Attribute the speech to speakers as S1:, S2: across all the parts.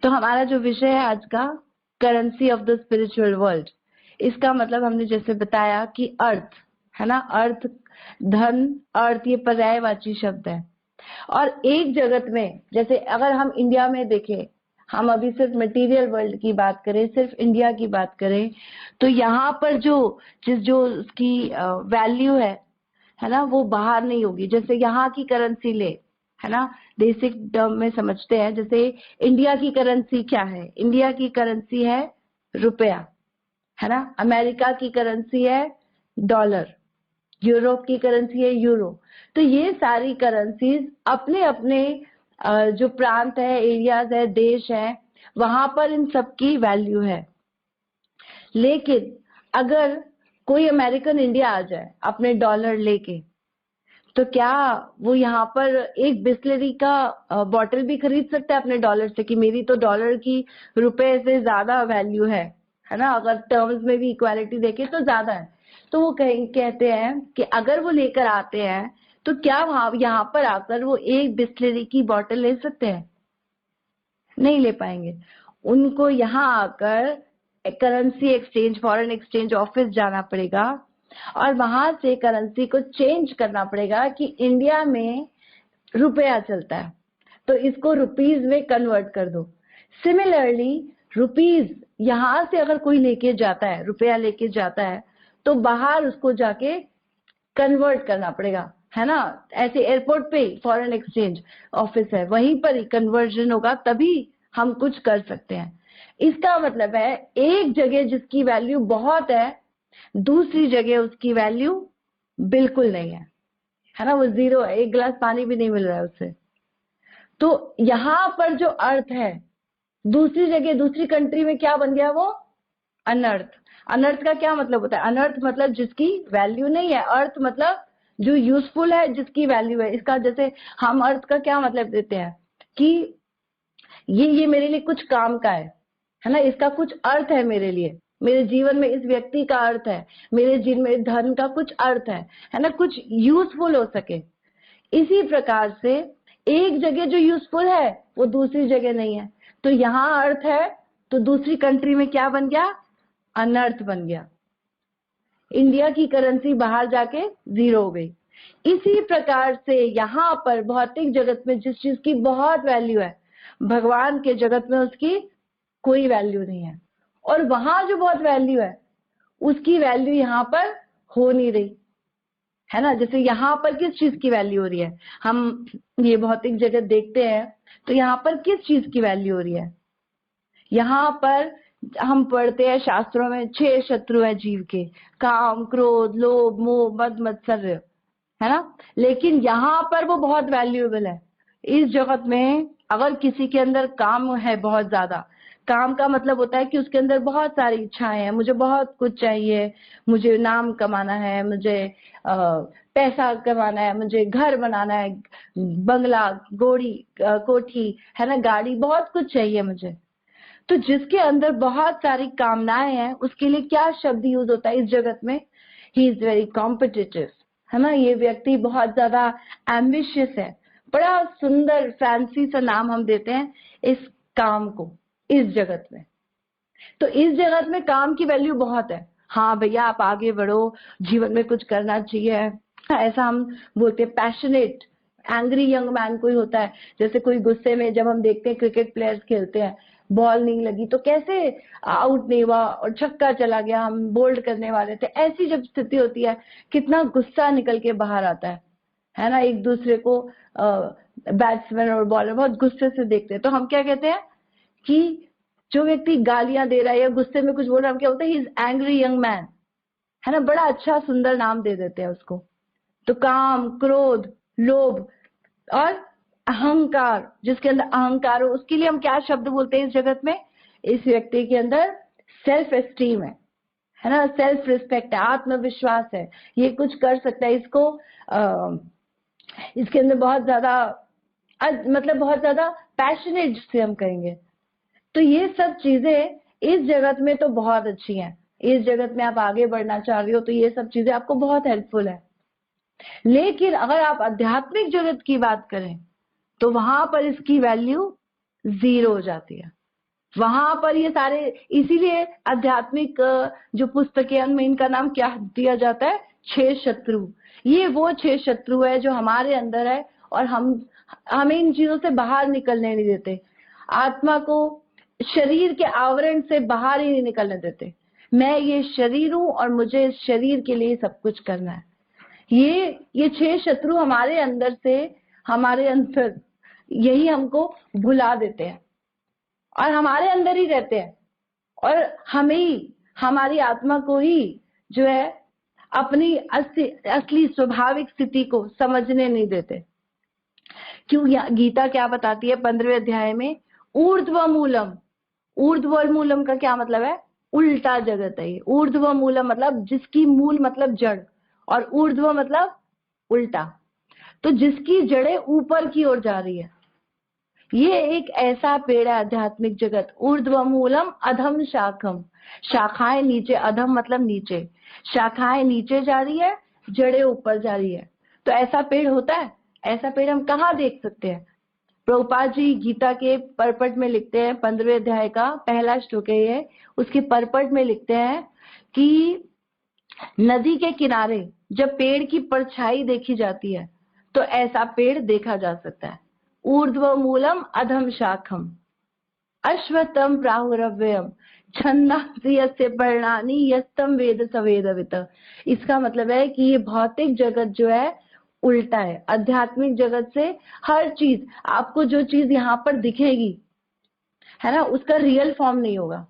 S1: तो हमारा जो विषय है आज का, currency of the spiritual world, इसका मतलब हमने जैसे बताया कि अर्थ है ना, अर्थ, धन, अर्थ, ये पर्यायवाची शब्द है। और एक जगत में, जैसे अगर हम इंडिया में देखें, हम अभी सिर्फ मटेरियल वर्ल्ड की बात करें, सिर्फ इंडिया की बात करें, तो यहाँ पर जो उसकी वैल्यू है ना, वो बाहर नहीं होगी। जैसे यहाँ की करेंसी ले, है ना, बेसिक टर्म में समझते हैं। जैसे इंडिया की करेंसी क्या है? इंडिया की करेंसी है रुपया, है ना। अमेरिका की करेंसी है डॉलर, यूरोप की करेंसी है यूरो। तो ये सारी करेंसीज अपने अपने जो प्रांत है, एरियाज है, देश है, वहां पर इन सबकी वैल्यू है। लेकिन अगर कोई अमेरिकन इंडिया आ जाए अपने डॉलर लेके, तो क्या वो यहाँ पर एक बिस्लरी का बॉटल भी खरीद सकता है अपने डॉलर से, कि मेरी तो डॉलर की रुपए से ज्यादा वैल्यू है ना, अगर टर्म्स में भी इक्वालिटी देखें तो ज्यादा है। तो वो कहते हैं कि अगर वो लेकर आते हैं तो क्या वहां यहाँ पर आकर वो एक बिस्लरी की बॉटल ले सकते हैं? नहीं ले पाएंगे। उनको यहाँ आकर currency exchange, foreign exchange office जाना पड़ेगा और वहां से करेंसी को चेंज करना पड़ेगा कि इंडिया में रुपया चलता है तो इसको रुपीज में कन्वर्ट कर दो। सिमिलरली रुपीज यहां से अगर कोई लेके जाता है, रुपया लेके जाता है, तो बाहर उसको जाके कन्वर्ट करना पड़ेगा, है ना। ऐसे एयरपोर्ट पे फॉरेन एक्सचेंज ऑफिस है, वहीं पर ही कन्वर्जन होगा, तभी हम कुछ कर सकते हैं। इसका मतलब है एक जगह जिसकी वैल्यू बहुत है, दूसरी जगह उसकी वैल्यू बिल्कुल नहीं है ना, वो जीरो है, एक गिलास पानी भी नहीं मिल रहा है उससे। तो यहाँ पर जो अर्थ है, दूसरी जगह, दूसरी कंट्री में क्या बन गया? वो अनर्थ। अनर्थ का क्या मतलब होता है? अनर्थ मतलब जिसकी वैल्यू नहीं है, अर्थ मतलब जो यूजफुल है, जिसकी वैल्यू है। इसका जैसे हम अर्थ का क्या मतलब देते हैं कि ये मेरे लिए कुछ काम का है ना, इसका कुछ अर्थ है मेरे लिए, मेरे जीवन में इस व्यक्ति का अर्थ है, मेरे जीवन में धन का कुछ अर्थ है ना, कुछ यूजफुल हो सके। इसी प्रकार से एक जगह जो यूजफुल है वो दूसरी जगह नहीं है, तो यहाँ अर्थ है तो दूसरी कंट्री में क्या बन गया? अनर्थ बन गया। इंडिया की करेंसी बाहर जाके जीरो हो गई। इसी प्रकार से यहाँ पर भौतिक जगत में जिस चीज की बहुत वैल्यू है, भगवान के जगत में उसकी कोई वैल्यू नहीं है। और वहां जो बहुत वैल्यू है उसकी वैल्यू यहाँ पर हो नहीं रही, है ना। जैसे यहाँ पर किस चीज की वैल्यू हो रही है? हम ये भौतिक जगत देखते हैं तो यहाँ पर किस चीज की वैल्यू हो रही है? यहाँ पर हम पढ़ते हैं शास्त्रों में 6 शत्रु है जीव के, काम, क्रोध, लोभ, मोह, मद मत्सर्य, है ना। लेकिन यहाँ पर वो बहुत वैल्यूएबल है। इस जगत में अगर किसी के अंदर काम है बहुत ज्यादा, काम का मतलब होता है कि उसके अंदर बहुत सारी इच्छाएं हैं, मुझे बहुत कुछ चाहिए, मुझे नाम कमाना है, मुझे पैसा कमाना है, मुझे घर बनाना है, बंगला, कोठी, है ना, गाड़ी, बहुत कुछ चाहिए मुझे। तो जिसके अंदर बहुत सारी कामनाएं हैं उसके लिए क्या शब्द यूज होता है इस जगत में? ही इज वेरी कॉम्पिटिटिव, है ना। ये व्यक्ति बहुत ज्यादा एम्बिशियस है। बड़ा सुंदर फैंसी सा नाम हम देते हैं इस काम को इस जगत में। तो इस जगत में काम की वैल्यू बहुत है। हाँ भैया आप आगे बढ़ो, जीवन में कुछ करना चाहिए, ऐसा हम बोलते हैं। पैशनेट एंग्री यंग मैन कोई होता है, जैसे कोई गुस्से में, जब हम देखते हैं क्रिकेट प्लेयर्स खेलते हैं, बॉल नहीं लगी तो कैसे आउट नहीं हुआ और छक्का चला गया, हम बोल्ड करने वाले थे, ऐसी जब स्थिति होती है कितना गुस्सा निकल के बाहर आता है ना। एक दूसरे को बैट्समैन और बॉलर बहुत गुस्से से देखते हैं, तो हम क्या कहते हैं कि जो व्यक्ति गालियां दे रहा है या गुस्से में कुछ बोल रहा है, हम क्या बोलते हैं? He is angry young man, है ना। बड़ा अच्छा सुंदर नाम दे देते हैं उसको। तो काम, क्रोध, लोभ और अहंकार, जिसके अंदर अहंकार हो, उसके लिए हम क्या शब्द बोलते हैं इस जगत में? इस व्यक्ति के अंदर सेल्फ एस्टीम है ना, सेल्फ रिस्पेक्ट है, आत्मविश्वास है, ये कुछ कर सकता है। इसके अंदर बहुत ज्यादा मतलब बहुत ज्यादा पैशनेट जिसे हम कहेंगे। तो ये सब चीजें इस जगत में तो बहुत अच्छी हैं। इस जगत में आप आगे बढ़ना चाह रहे हो तो ये सब चीजें आपको बहुत हेल्पफुल है। लेकिन अगर आप आध्यात्मिक जगत की बात करें तो वहां पर इसकी वैल्यू जीरो हो जाती है। वहां पर ये सारे, इसीलिए आध्यात्मिक जो पुस्तकें उनमें इनका नाम क्या दिया जाता है, 6 शत्रु। ये वो 6 शत्रु है जो हमारे अंदर है और हमें इन चीजों से बाहर निकलने नहीं देते, आत्मा को शरीर के आवरण से बाहर ही नहीं निकलने देते। मैं ये शरीर हूं और मुझे इस शरीर के लिए सब कुछ करना है। ये 6 शत्रु हमारे अंदर से, हमारे अंदर यही हमको भुला देते हैं और हमारे अंदर ही रहते हैं और हमें ही, हमारी आत्मा को ही जो है अपनी असली स्वाभाविक स्थिति को समझने नहीं देते। क्यों? गीता क्या बताती है 15वें अध्याय में, ऊर्ध्व मूलम। ऊर्ध्व मूलम का क्या मतलब है? उल्टा जगत है ये। ऊर्ध्व मूलम मतलब जिसकी मूल मतलब जड़, और ऊर्ध्व मतलब उल्टा, तो जिसकी जड़ें ऊपर की ओर जा रही है। ये एक ऐसा पेड़ है आध्यात्मिक जगत, ऊर्ध्व मूलम अधम शाखम। शाखाएं नीचे, अधम मतलब नीचे, शाखाएं नीचे जा रही है, जड़ें ऊपर जा रही है। तो ऐसा पेड़ होता है? ऐसा पेड़ हम कहाँ देख सकते हैं? प्रभुपाद जी गीता के परपट में लिखते हैं, 15वें अध्याय का पहला श्लोक है ये, उसके परपट में लिखते हैं कि नदी के किनारे जब पेड़ की परछाई देखी जाती है तो ऐसा पेड़ देखा जा सकता है। ऊर्ध्व मूलम अधम शाखम अश्वत्थम प्राहुरव्ययम छंदांसि यस्य पर्णानि यस्तम वेद सवेदवित। इसका मतलब है कि ये भौतिक जगत जो है उल्टा है आध्यात्मिक जगत से। हर चीज, आपको जो चीज यहाँ पर दिखेगी है ना, उसका रियल फॉर्म नहीं होगा,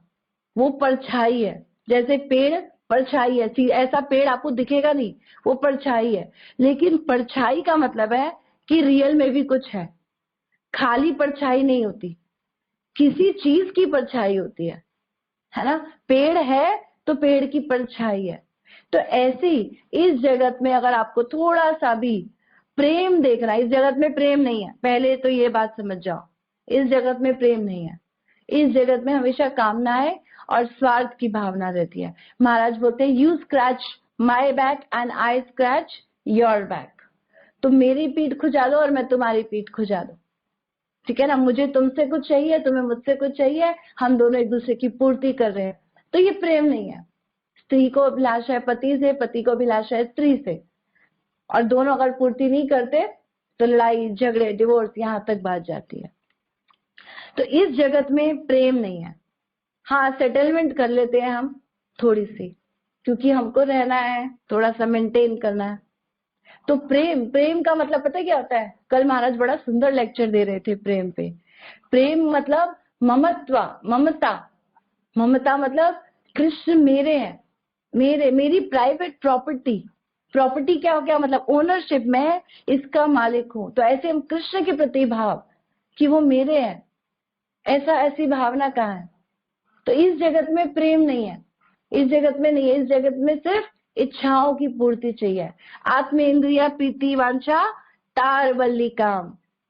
S1: वो परछाई है। जैसे पेड़ परछाई है, ऐसा पेड़ आपको दिखेगा नहीं, वो परछाई है। लेकिन परछाई का मतलब है कि रियल में भी कुछ है, खाली परछाई नहीं होती, किसी चीज की परछाई होती है ना। पेड़ है तो पेड़ की परछाई है। तो ऐसी इस जगत में अगर आपको थोड़ा सा भी प्रेम देखना, इस जगत में प्रेम नहीं है, पहले तो ये बात समझ जाओ, इस जगत में प्रेम नहीं है। इस जगत में हमेशा कामनाएं और स्वार्थ की भावना रहती है। महाराज बोलते हैं, you scratch my back and I scratch your back. तुम मेरी पीठ खुजा दो और मैं तुम्हारी पीठ खुजा दो, ठीक है ना। मुझे तुमसे कुछ चाहिए, तुम्हें मुझसे कुछ चाहिए, हम दोनों एक दूसरे की पूर्ति कर रहे हैं। तो ये प्रेम नहीं है। स्त्री को अभिलाषा है पति से, पति को अभिलाषा है स्त्री से, और दोनों अगर पूर्ति नहीं करते तो लड़ाई झगड़े डिवोर्स यहां तक बात जाती है। तो इस जगत में प्रेम नहीं है। हाँ, सेटलमेंट कर लेते हैं हम थोड़ी सी, क्योंकि हमको रहना है, थोड़ा सा मेंटेन करना है। तो प्रेम का मतलब पता है क्या होता है? कल महाराज बड़ा सुंदर लेक्चर दे रहे थे प्रेम पे। प्रेम मतलब ममता। ममता मतलब कृष्ण मेरे हैं, मेरी प्राइवेट प्रॉपर्टी। प्रॉपर्टी क्या हो गया? मतलब ओनरशिप, मैं इसका मालिक हूं। तो ऐसे हम कृष्ण के प्रति भाव कि वो मेरे हैं, ऐसी भावना कहाँ है? तो इस जगत में प्रेम नहीं है, इस जगत में नहीं है। इस जगत में सिर्फ इच्छाओं की पूर्ति चाहिए। आत्म इंद्रिया प्रीति वांछा तार वल्ली काम,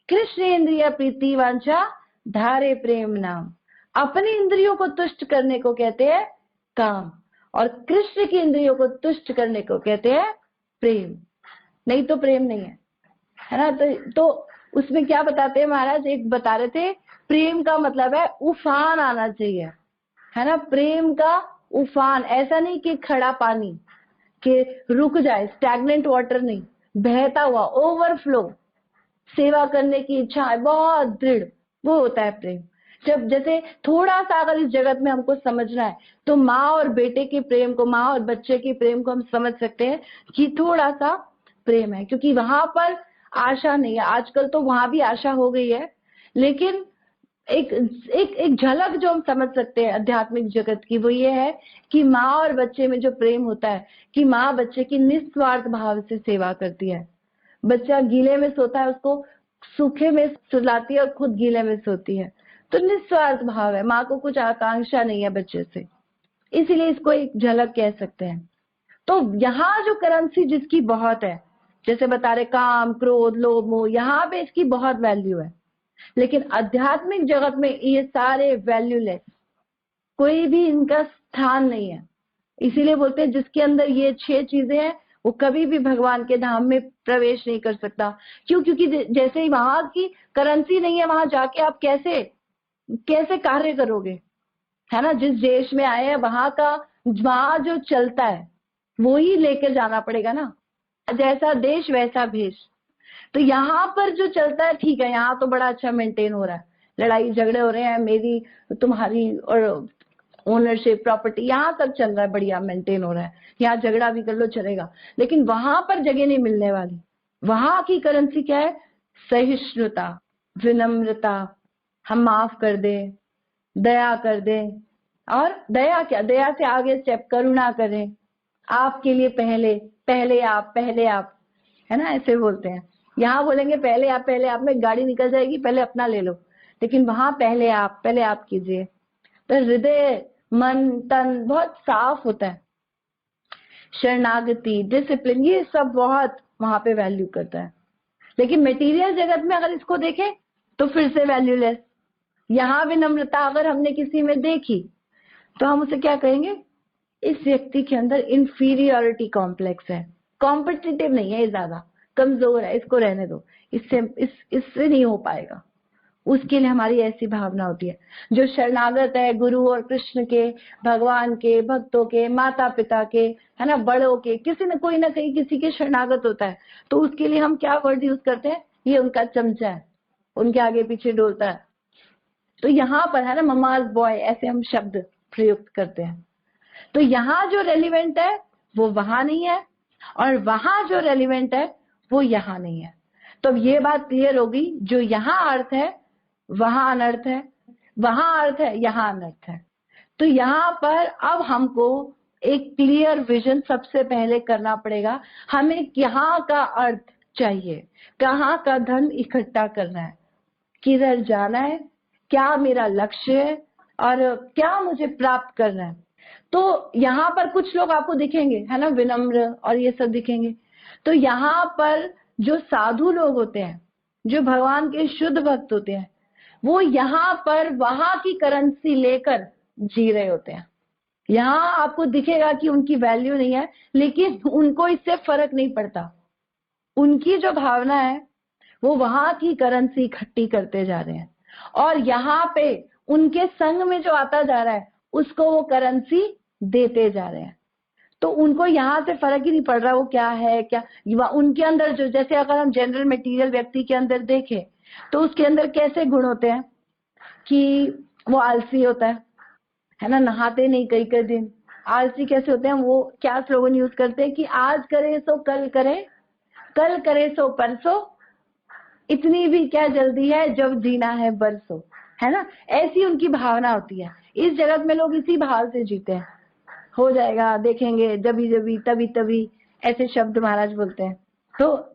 S1: कृष्ण इंद्रिया प्रीति वांछा धारे प्रेम नाम। अपनी इंद्रियों को तुष्ट करने को कहते हैं काम, और कृष्ण की इंद्रियों को तुष्ट करने को कहते हैं प्रेम। नहीं तो प्रेम नहीं है ना। तो उसमें क्या बताते हैं महाराज? एक बता रहे थे, प्रेम का मतलब है उफान आना चाहिए, है ना। प्रेम का उफान, ऐसा नहीं कि खड़ा पानी के रुक जाए, स्टैग्नेंट वाटर नहीं, बहता हुआ ओवरफ्लो, सेवा करने की इच्छा है बहुत दृढ़, वो होता है प्रेम। जब जैसे थोड़ा सा अगर इस जगत में हमको समझना है तो माँ और बेटे के प्रेम को, माँ और बच्चे के प्रेम को हम समझ सकते हैं कि थोड़ा सा प्रेम है, क्योंकि वहां पर आशा नहीं है। आजकल तो वहां भी आशा हो गई है, लेकिन एक एक एक झलक जो हम समझ सकते हैं आध्यात्मिक जगत की, वो ये है कि माँ और बच्चे में जो प्रेम होता है कि माँ बच्चे की निस्वार्थ भाव से सेवा करती है। बच्चा गीले में सोता है, उसको सूखे में सुलाती है और खुद गीले में सोती है। तो निस्वार्थ भाव है, माँ को कुछ आकांक्षा नहीं है बच्चे से, इसीलिए इसको एक झलक कह सकते हैं। तो यहाँ जो करेंसी जिसकी बहुत है, जैसे बता रहे काम क्रोध लोभ मोह, यहाँ पे इसकी बहुत वैल्यू है। लेकिन आध्यात्मिक जगत में ये सारे वैल्यूलेस, कोई भी इनका स्थान नहीं है। इसीलिए बोलते हैं जिसके अंदर ये 6 चीजें हैं वो कभी भी भगवान के धाम में प्रवेश नहीं कर सकता। क्यों? क्योंकि जैसे ही वहां की करेंसी नहीं है, वहां जाके आप कैसे कार्य करोगे? है ना, जिस देश में आए हैं वहां जो चलता है वो ही लेकर जाना पड़ेगा ना, जैसा देश वैसा भेष। तो यहाँ पर जो चलता है ठीक है, यहाँ तो बड़ा अच्छा मेंटेन हो रहा है, लड़ाई झगड़े हो रहे हैं, मेरी तुम्हारी और ओनरशिप प्रॉपर्टी यहाँ तक चल रहा है, बढ़िया मेंटेन हो रहा है, यहाँ झगड़ा भी कर लो चलेगा। लेकिन वहां पर जगह नहीं मिलने वाली। वहां की करेंसी क्या है? सहिष्णुता, विनम्रता, हम माफ कर दे, दया कर दे। और दया क्या, दया से आगे स्टेप करुणा करें, आपके लिए पहले, पहले आप, है ना, ऐसे बोलते हैं। यहाँ बोलेंगे पहले आप में गाड़ी निकल जाएगी, पहले अपना ले लो, लेकिन वहां पहले आप कीजिए। तो हृदय, मन, तन बहुत साफ होता है। शरणागति, डिसिप्लिन, ये सब बहुत वहां पे वैल्यू करता है। लेकिन मटेरियल जगत में अगर इसको देखें तो फिर से वैल्यूलेस। यहाँ विनम्रता अगर हमने किसी में देखी तो हम उसे क्या कहेंगे? इस व्यक्ति के अंदर इंफीरियोरिटी कॉम्प्लेक्स है, कॉम्पिटिटिव नहीं है, ज्यादा कमजोर है, इसको रहने दो, इससे नहीं हो पाएगा। उसके लिए हमारी ऐसी भावना होती है। जो शरणागत है गुरु और कृष्ण के, भगवान के, भक्तों के, माता पिता के, है ना, बड़ों के, किसी न कोई ना कहीं किसी के शरणागत होता है, तो उसके लिए हम क्या वर्ड यूज करते हैं? ये उनका चमचा है, उनके आगे पीछे डोलता है। तो यहाँ पर है ना, ममाज बॉय, ऐसे हम शब्द प्रयुक्त करते हैं। तो यहाँ जो रेलिवेंट है वो वहां नहीं है, और वहां जो रेलिवेंट है वो यहाँ नहीं है। तो अब ये बात क्लियर होगी, जो यहाँ अर्थ है वहां अनर्थ है, वहां अर्थ है यहाँ अनर्थ है। तो यहाँ पर अब हमको एक क्लियर विजन सबसे पहले करना पड़ेगा। हमें यहाँ का अर्थ चाहिए, कहाँ का धन इकट्ठा करना है, किधर जाना है, क्या मेरा लक्ष्य है, और क्या मुझे प्राप्त करना है। तो यहाँ पर कुछ लोग आपको दिखेंगे, है ना, विनम्र और ये सब दिखेंगे। तो यहाँ पर जो साधु लोग होते हैं, जो भगवान के शुद्ध भक्त होते हैं, वो यहाँ पर वहां की करेंसी लेकर जी रहे होते हैं। यहाँ आपको दिखेगा कि उनकी वैल्यू नहीं है, लेकिन उनको इससे फर्क नहीं पड़ता। उनकी जो भावना है वो वहां की करेंसी इकट्ठी करते जा रहे हैं, और यहाँ पे उनके संग में जो आता जा रहा है उसको वो करेंसी देते जा रहे हैं। तो उनको यहाँ से फर्क ही नहीं पड़ रहा वो क्या है, क्या उनके अंदर जो, जैसे अगर हम जनरल मटेरियल व्यक्ति के अंदर देखें तो उसके अंदर कैसे गुण होते हैं कि वो आलसी होता है ना, नहाते नहीं कई कई दिन। आलसी कैसे होते हैं? वो क्या स्लोगन यूज करते हैं कि आज करे सो कल करे, कल करे सो परसों, इतनी भी क्या जल्दी है जब जीना है बरसों, है ना, ऐसी उनकी भावना होती है। इस जगत में लोग इसी भाव से जीते हैं, हो जाएगा, देखेंगे, जभी जभी, तभी तभी, ऐसे शब्द महाराज बोलते हैं। तो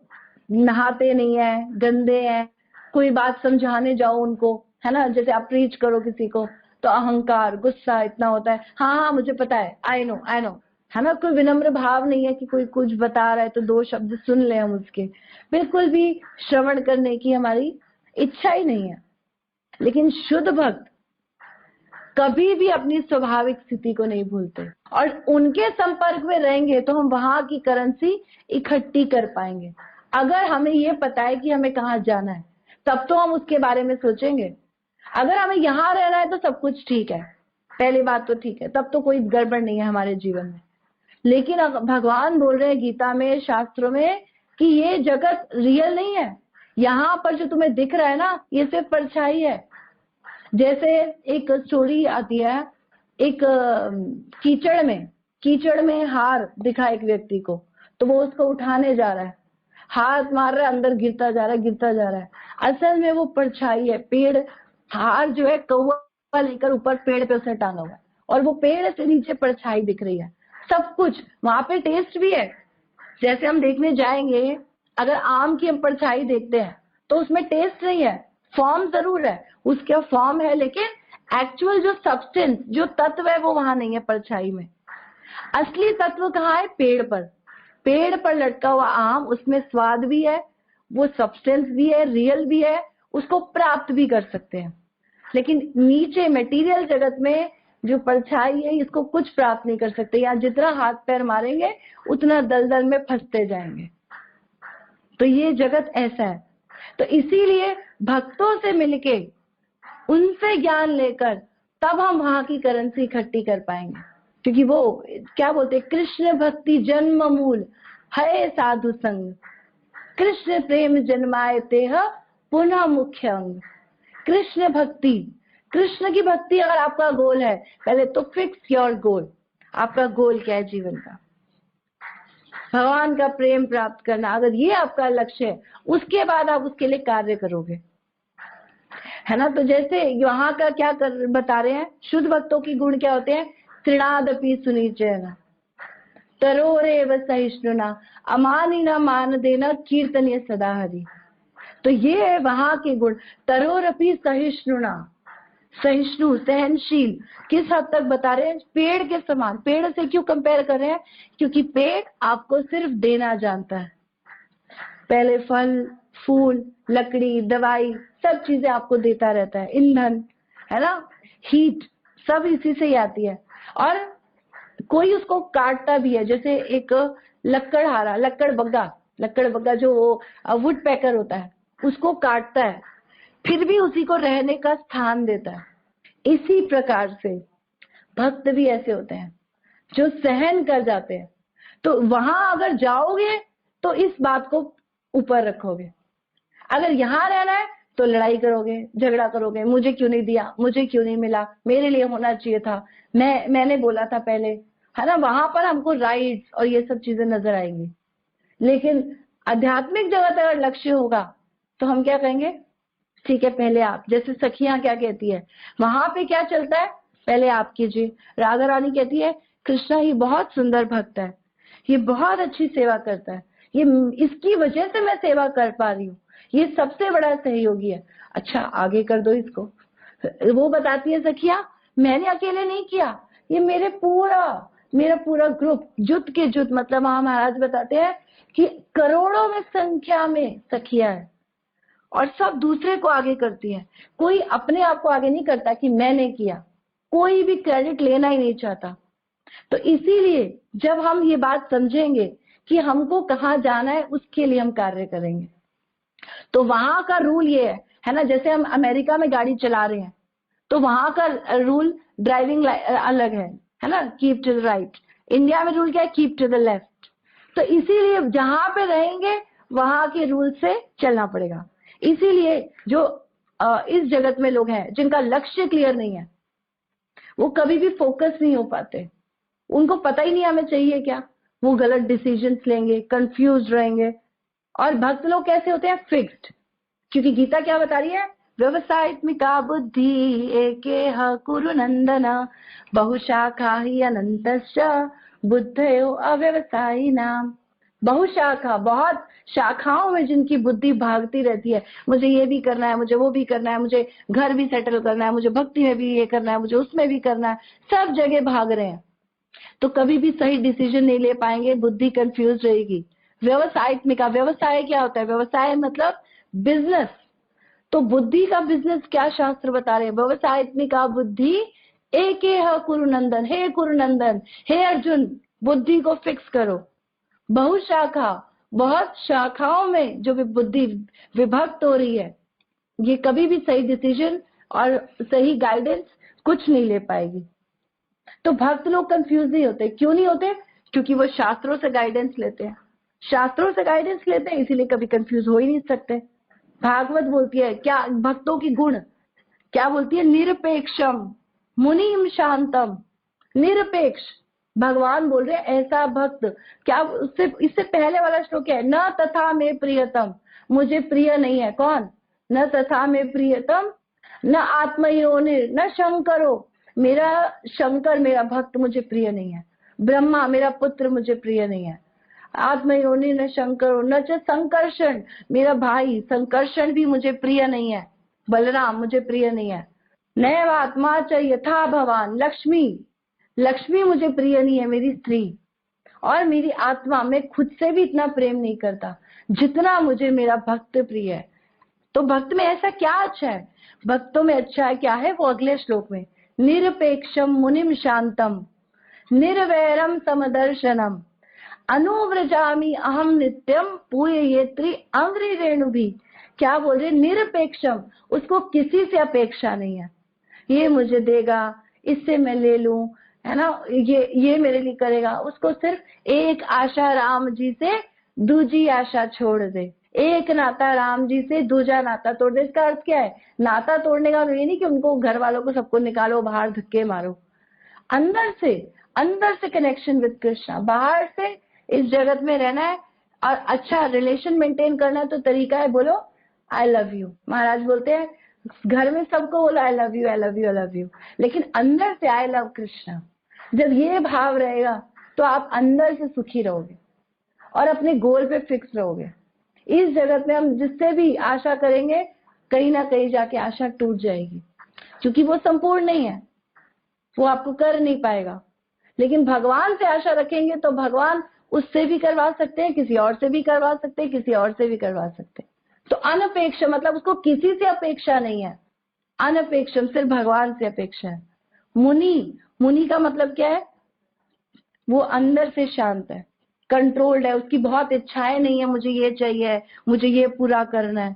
S1: नहाते नहीं है, गंदे हैं, कोई बात समझाने जाओ उनको, है ना, जैसे आप प्रीच करो किसी को तो अहंकार, गुस्सा इतना होता है, हाँ मुझे पता है, आई नो, है ना, कोई विनम्र भाव नहीं है कि कोई कुछ बता रहा है तो दो शब्द सुन ले हम उसके, बिल्कुल भी श्रवण करने की हमारी इच्छा ही नहीं है। लेकिन शुद्ध भक्त कभी भी अपनी स्वाभाविक स्थिति को नहीं भूलते, और उनके संपर्क में रहेंगे तो हम वहां की करेंसी इकट्ठी कर पाएंगे। अगर हमें ये पता है कि हमें कहाँ जाना है तब तो हम उसके बारे में सोचेंगे। अगर हमें यहाँ रहना है तो सब कुछ ठीक है, पहली बात तो ठीक है, तब तो कोई गड़बड़ नहीं है हमारे जीवन में। लेकिन भगवान बोल रहे हैं गीता में, शास्त्रों में, कि ये जगत रियल नहीं है, यहाँ पर जो तुम्हें दिख रहा है ना ये सिर्फ परछाई है। जैसे एक स्टोरी आती है, एक कीचड़ में हार दिखा एक व्यक्ति को, तो वो उसको उठाने जा रहा है, हाथ मार रहा है, अंदर गिरता जा रहा है। असल में वो परछाई है, पेड़, हार जो है कौवा लेकर ऊपर पेड़ पे उसे टांगा हुआ है, और वो पेड़ से नीचे परछाई दिख रही है। सब कुछ वहां पे टेस्ट भी है। जैसे हम देखने जाएंगे, अगर आम की हम परछाई देखते हैं तो उसमें टेस्ट नहीं है, फॉर्म जरूर है, उसका फॉर्म है, लेकिन एक्चुअल जो सब्सटेंस, जो तत्व है वो वहां नहीं है परछाई में। असली तत्व कहाँ है? पेड़ पर लटका हुआ आम, उसमें स्वाद भी है, वो सब्सटेंस भी है, रियल भी है, उसको प्राप्त भी कर सकते हैं। लेकिन नीचे मटेरियल जगत में जो परछाई है इसको कुछ प्राप्त नहीं कर सकते, या जितना हाथ पैर मारेंगे उतना दलदल में फंसते जाएंगे। तो ये जगत ऐसा है। तो इसीलिए भक्तों से मिलके, उनसे ज्ञान लेकर तब हम वहां की करेंसी इकट्ठी कर पाएंगे। क्योंकि वो क्या बोलते हैं, कृष्ण भक्ति जन्म मूल है साधु संग, कृष्ण प्रेम जन्माए तेह पुनः मुख्य अंग। कृष्ण भक्ति, कृष्ण की भक्ति अगर आपका गोल है, पहले तो फिक्स योर गोल, आपका गोल क्या है जीवन का, भगवान का प्रेम प्राप्त करना, अगर ये आपका लक्ष्य है, उसके बाद आप उसके लिए कार्य करोगे, है ना। तो जैसे यहाँ का क्या बता रहे हैं, शुद्ध भक्तों की गुण क्या होते हैं, तृणादपि सुनिचैन तरोरेव सहिष्णुना अमानिना मान देना कीर्तनीय सदा हरि। तो ये है वहां के गुण, तरोरपि सहिष्णुना, सहिष्णु सहनशील, किस हद तक बता रहे हैं, पेड़ के समान। पेड़ से क्यों कंपेयर कर रहे हैं, क्योंकि पेड़ आपको सिर्फ देना जानता है, पहले फल फूल लकड़ी दवाई सब चीजें आपको देता रहता है, ईंधन, है ना, हीट, सब इसी से ही आती है। और कोई उसको काटता भी है, जैसे एक लकड़हारा, लकड़ बग्गा जो वुड पैकर होता है, उसको काटता है, फिर भी उसी को रहने का स्थान देता है। इसी प्रकार से भक्त भी ऐसे होते हैं जो सहन कर जाते हैं। तो वहां अगर जाओगे तो इस बात को ऊपर रखोगे, अगर यहाँ रहना है तो लड़ाई करोगे, झगड़ा करोगे, मुझे क्यों नहीं दिया, मुझे क्यों नहीं मिला, मेरे लिए होना चाहिए था, मैंने बोला था पहले, है ना। वहां पर हमको राइट्स और ये सब चीजें नजर आएंगी। लेकिन आध्यात्मिक जगत अगर लक्ष्य होगा तो हम क्या कहेंगे, ठीक है पहले आप, जैसे सखियां क्या कहती है, वहां पे क्या चलता है, पहले आप कीजिए। राधा रानी कहती है कृष्णा ये बहुत सुंदर भक्त है, ये बहुत अच्छी सेवा करता है, ये इसकी वजह से मैं सेवा कर पा रही हूँ, ये सबसे बड़ा सहयोगी है, अच्छा आगे कर दो इसको। वो बताती है सखिया मैंने अकेले नहीं किया, ये मेरा पूरा ग्रुप, जुट के जुट, मतलब वहां महाराज बताते हैं कि करोड़ों में संख्या में सखिया है और सब दूसरे को आगे करती है। कोई अपने आप को आगे नहीं करता कि मैंने किया, कोई भी क्रेडिट लेना ही नहीं चाहता। तो इसीलिए जब हम ये बात समझेंगे कि हमको कहाँ जाना है, उसके लिए हम कार्य करेंगे। तो वहां का रूल ये है ना, जैसे हम अमेरिका में गाड़ी चला रहे हैं तो वहां का रूल ड्राइविंग अलग है ना, keep to the right. India में रूल क्या है, कीप टू द लेफ्ट। तो इसीलिए जहां पे रहेंगे वहां के रूल से चलना पड़ेगा। इसीलिए जो इस जगत में लोग हैं जिनका लक्ष्य क्लियर नहीं है, वो कभी भी फोकस नहीं हो पाते, उनको पता ही नहीं हमें चाहिए क्या, वो गलत डिसीजंस लेंगे, कंफ्यूज रहेंगे। और भक्त लोग कैसे होते हैं, फिक्स्ड, क्योंकि गीता क्या बता रही है, व्यवसायत्मिका बुद्धि एकेह कुरु नंदन बहुशाखा ही अनंतश्च बुद्धयो अव्यवसायी नाम। बहुशाखा, बहुत शाखाओं में जिनकी बुद्धि भागती रहती है, मुझे ये भी करना है, मुझे वो भी करना है, मुझे घर भी सेटल करना है, मुझे भक्ति में भी ये करना है, मुझे उसमें भी करना है, सब जगह भाग रहे हैं, तो कभी भी सही डिसीजन नहीं ले पाएंगे, बुद्धि कंफ्यूज रहेगी। व्यवसायत्मिका, व्यवसाय क्या होता है, व्यवसाय मतलब बिजनेस। तो बुद्धि का बिजनेस क्या शास्त्र बता रहे हैं, व्यवसायत्मिका बुद्धि एकेह कुरुनंदन, हे कुरुनंदन, हे अर्जुन, बुद्धि को फिक्स करो। बहुशाखा, बहुत शाखाओं में जो बुद्धि विभक्त हो रही है, ये कभी भी सही डिसीजन और सही गाइडेंस कुछ नहीं ले पाएगी। तो भक्त लोग कंफ्यूज नहीं होते, क्यों नहीं होते, क्योंकि वो शास्त्रों से गाइडेंस लेते हैं, शास्त्रों से गाइडेंस लेते हैं, इसीलिए कभी कंफ्यूज हो ही नहीं सकते। भागवत बोलती है क्या, भक्तों की गुण क्या बोलती है, निरपेक्षम मुनिम शांतम, निरपेक्ष, भगवान बोल रहे हैं ऐसा भक्त। क्या उससे, इससे पहले वाला श्लोक है, न तथा में प्रियतम, मुझे प्रिय नहीं है कौन, न तथा में प्रियतम न आत्मयोनिर न शंकरो, मेरा शंकर मेरा भक्त मुझे प्रिय नहीं है, ब्रह्मा मेरा पुत्र मुझे प्रिय नहीं है, आत्मयोनि न शंकरो न च संकर्षण, मेरा भाई संकर्षण भी मुझे प्रिय नहीं है, बलराम मुझे प्रिय नहीं है, नैव आत्मा च यथा भवान, लक्ष्मी मुझे प्रिय नहीं है, मेरी स्त्री, और मेरी आत्मा, मैं खुद से भी इतना प्रेम नहीं करता जितना मुझे मेरा भक्त प्रिय है। तो भक्त में ऐसा क्या अच्छा है, भक्तों में अच्छा है क्या है, वो अगले श्लोक में, निरपेक्षम मुनिम शांतम निर्वैरम समदर्शनम अनुव्रजामी अहम नित्यम पूययेत्री अंग्रि रेणु भी। क्या बोल रहे, निरपेक्षम, उसको किसी से अपेक्षा नहीं है, ये मुझे देगा, इससे मैं ले लूं, है ना, ये मेरे लिए करेगा। उसको सिर्फ एक आशा राम जी से दूजी आशा छोड़ दे, एक नाता राम जी से दूजा नाता तोड़ दे। इसका अर्थ क्या है? नाता तोड़ने का ये नहीं कि उनको, घर वालों को सबको निकालो बाहर, धक्के मारो। अंदर से कनेक्शन विद कृष्णा। बाहर से इस जगत में रहना है और अच्छा रिलेशन मेंटेन करना है, तो तरीका है बोलो आई लव यू। महाराज बोलते हैं घर में सबको बोलो I love you, I love you, I love you, लेकिन अंदर से आई लव कृष्णा। जब ये भाव रहेगा तो आप अंदर से सुखी रहोगे और अपने गोल पे फिक्स रहोगे। इस जगत में हम जिससे भी आशा करेंगे, कहीं ना कहीं जाके आशा टूट जाएगी, क्योंकि वो संपूर्ण नहीं है, वो आपको कर नहीं पाएगा। लेकिन भगवान से आशा रखेंगे तो भगवान उससे भी करवा सकते हैं, किसी और से भी करवा सकते हैं, किसी और से भी करवा सकते हैं। तो अनपेक्ष मतलब उसको किसी से अपेक्षा नहीं है, अनपेक्षम सिर्फ भगवान से अपेक्षा है। मुनि का मतलब क्या है? वो अंदर से शांत है, कंट्रोल्ड है, उसकी बहुत इच्छाएं नहीं है, मुझे ये चाहिए, मुझे ये पूरा करना है।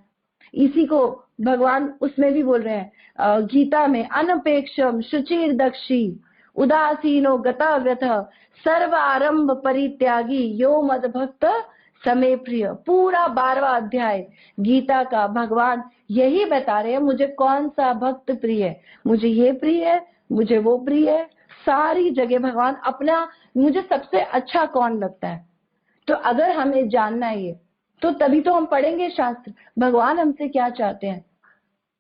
S1: इसी को भगवान उसमें भी बोल रहे हैं गीता में, अनपेक्षम शुचिर दक्षी उदासीनो गता व्यथ सर्व आरंभ परित्यागी यो मद भक्त समय प्रिय। पूरा 12वां अध्याय गीता का भगवान यही बता रहे हैं, मुझे कौन सा भक्त प्रिय है, मुझे ये प्रिय है, मुझे वो प्रिय है। सारी जगह भगवान अपना, मुझे सबसे अच्छा कौन लगता है। तो अगर हमें जानना है ये, तो तभी तो हम पढ़ेंगे शास्त्र, भगवान हमसे क्या चाहते हैं।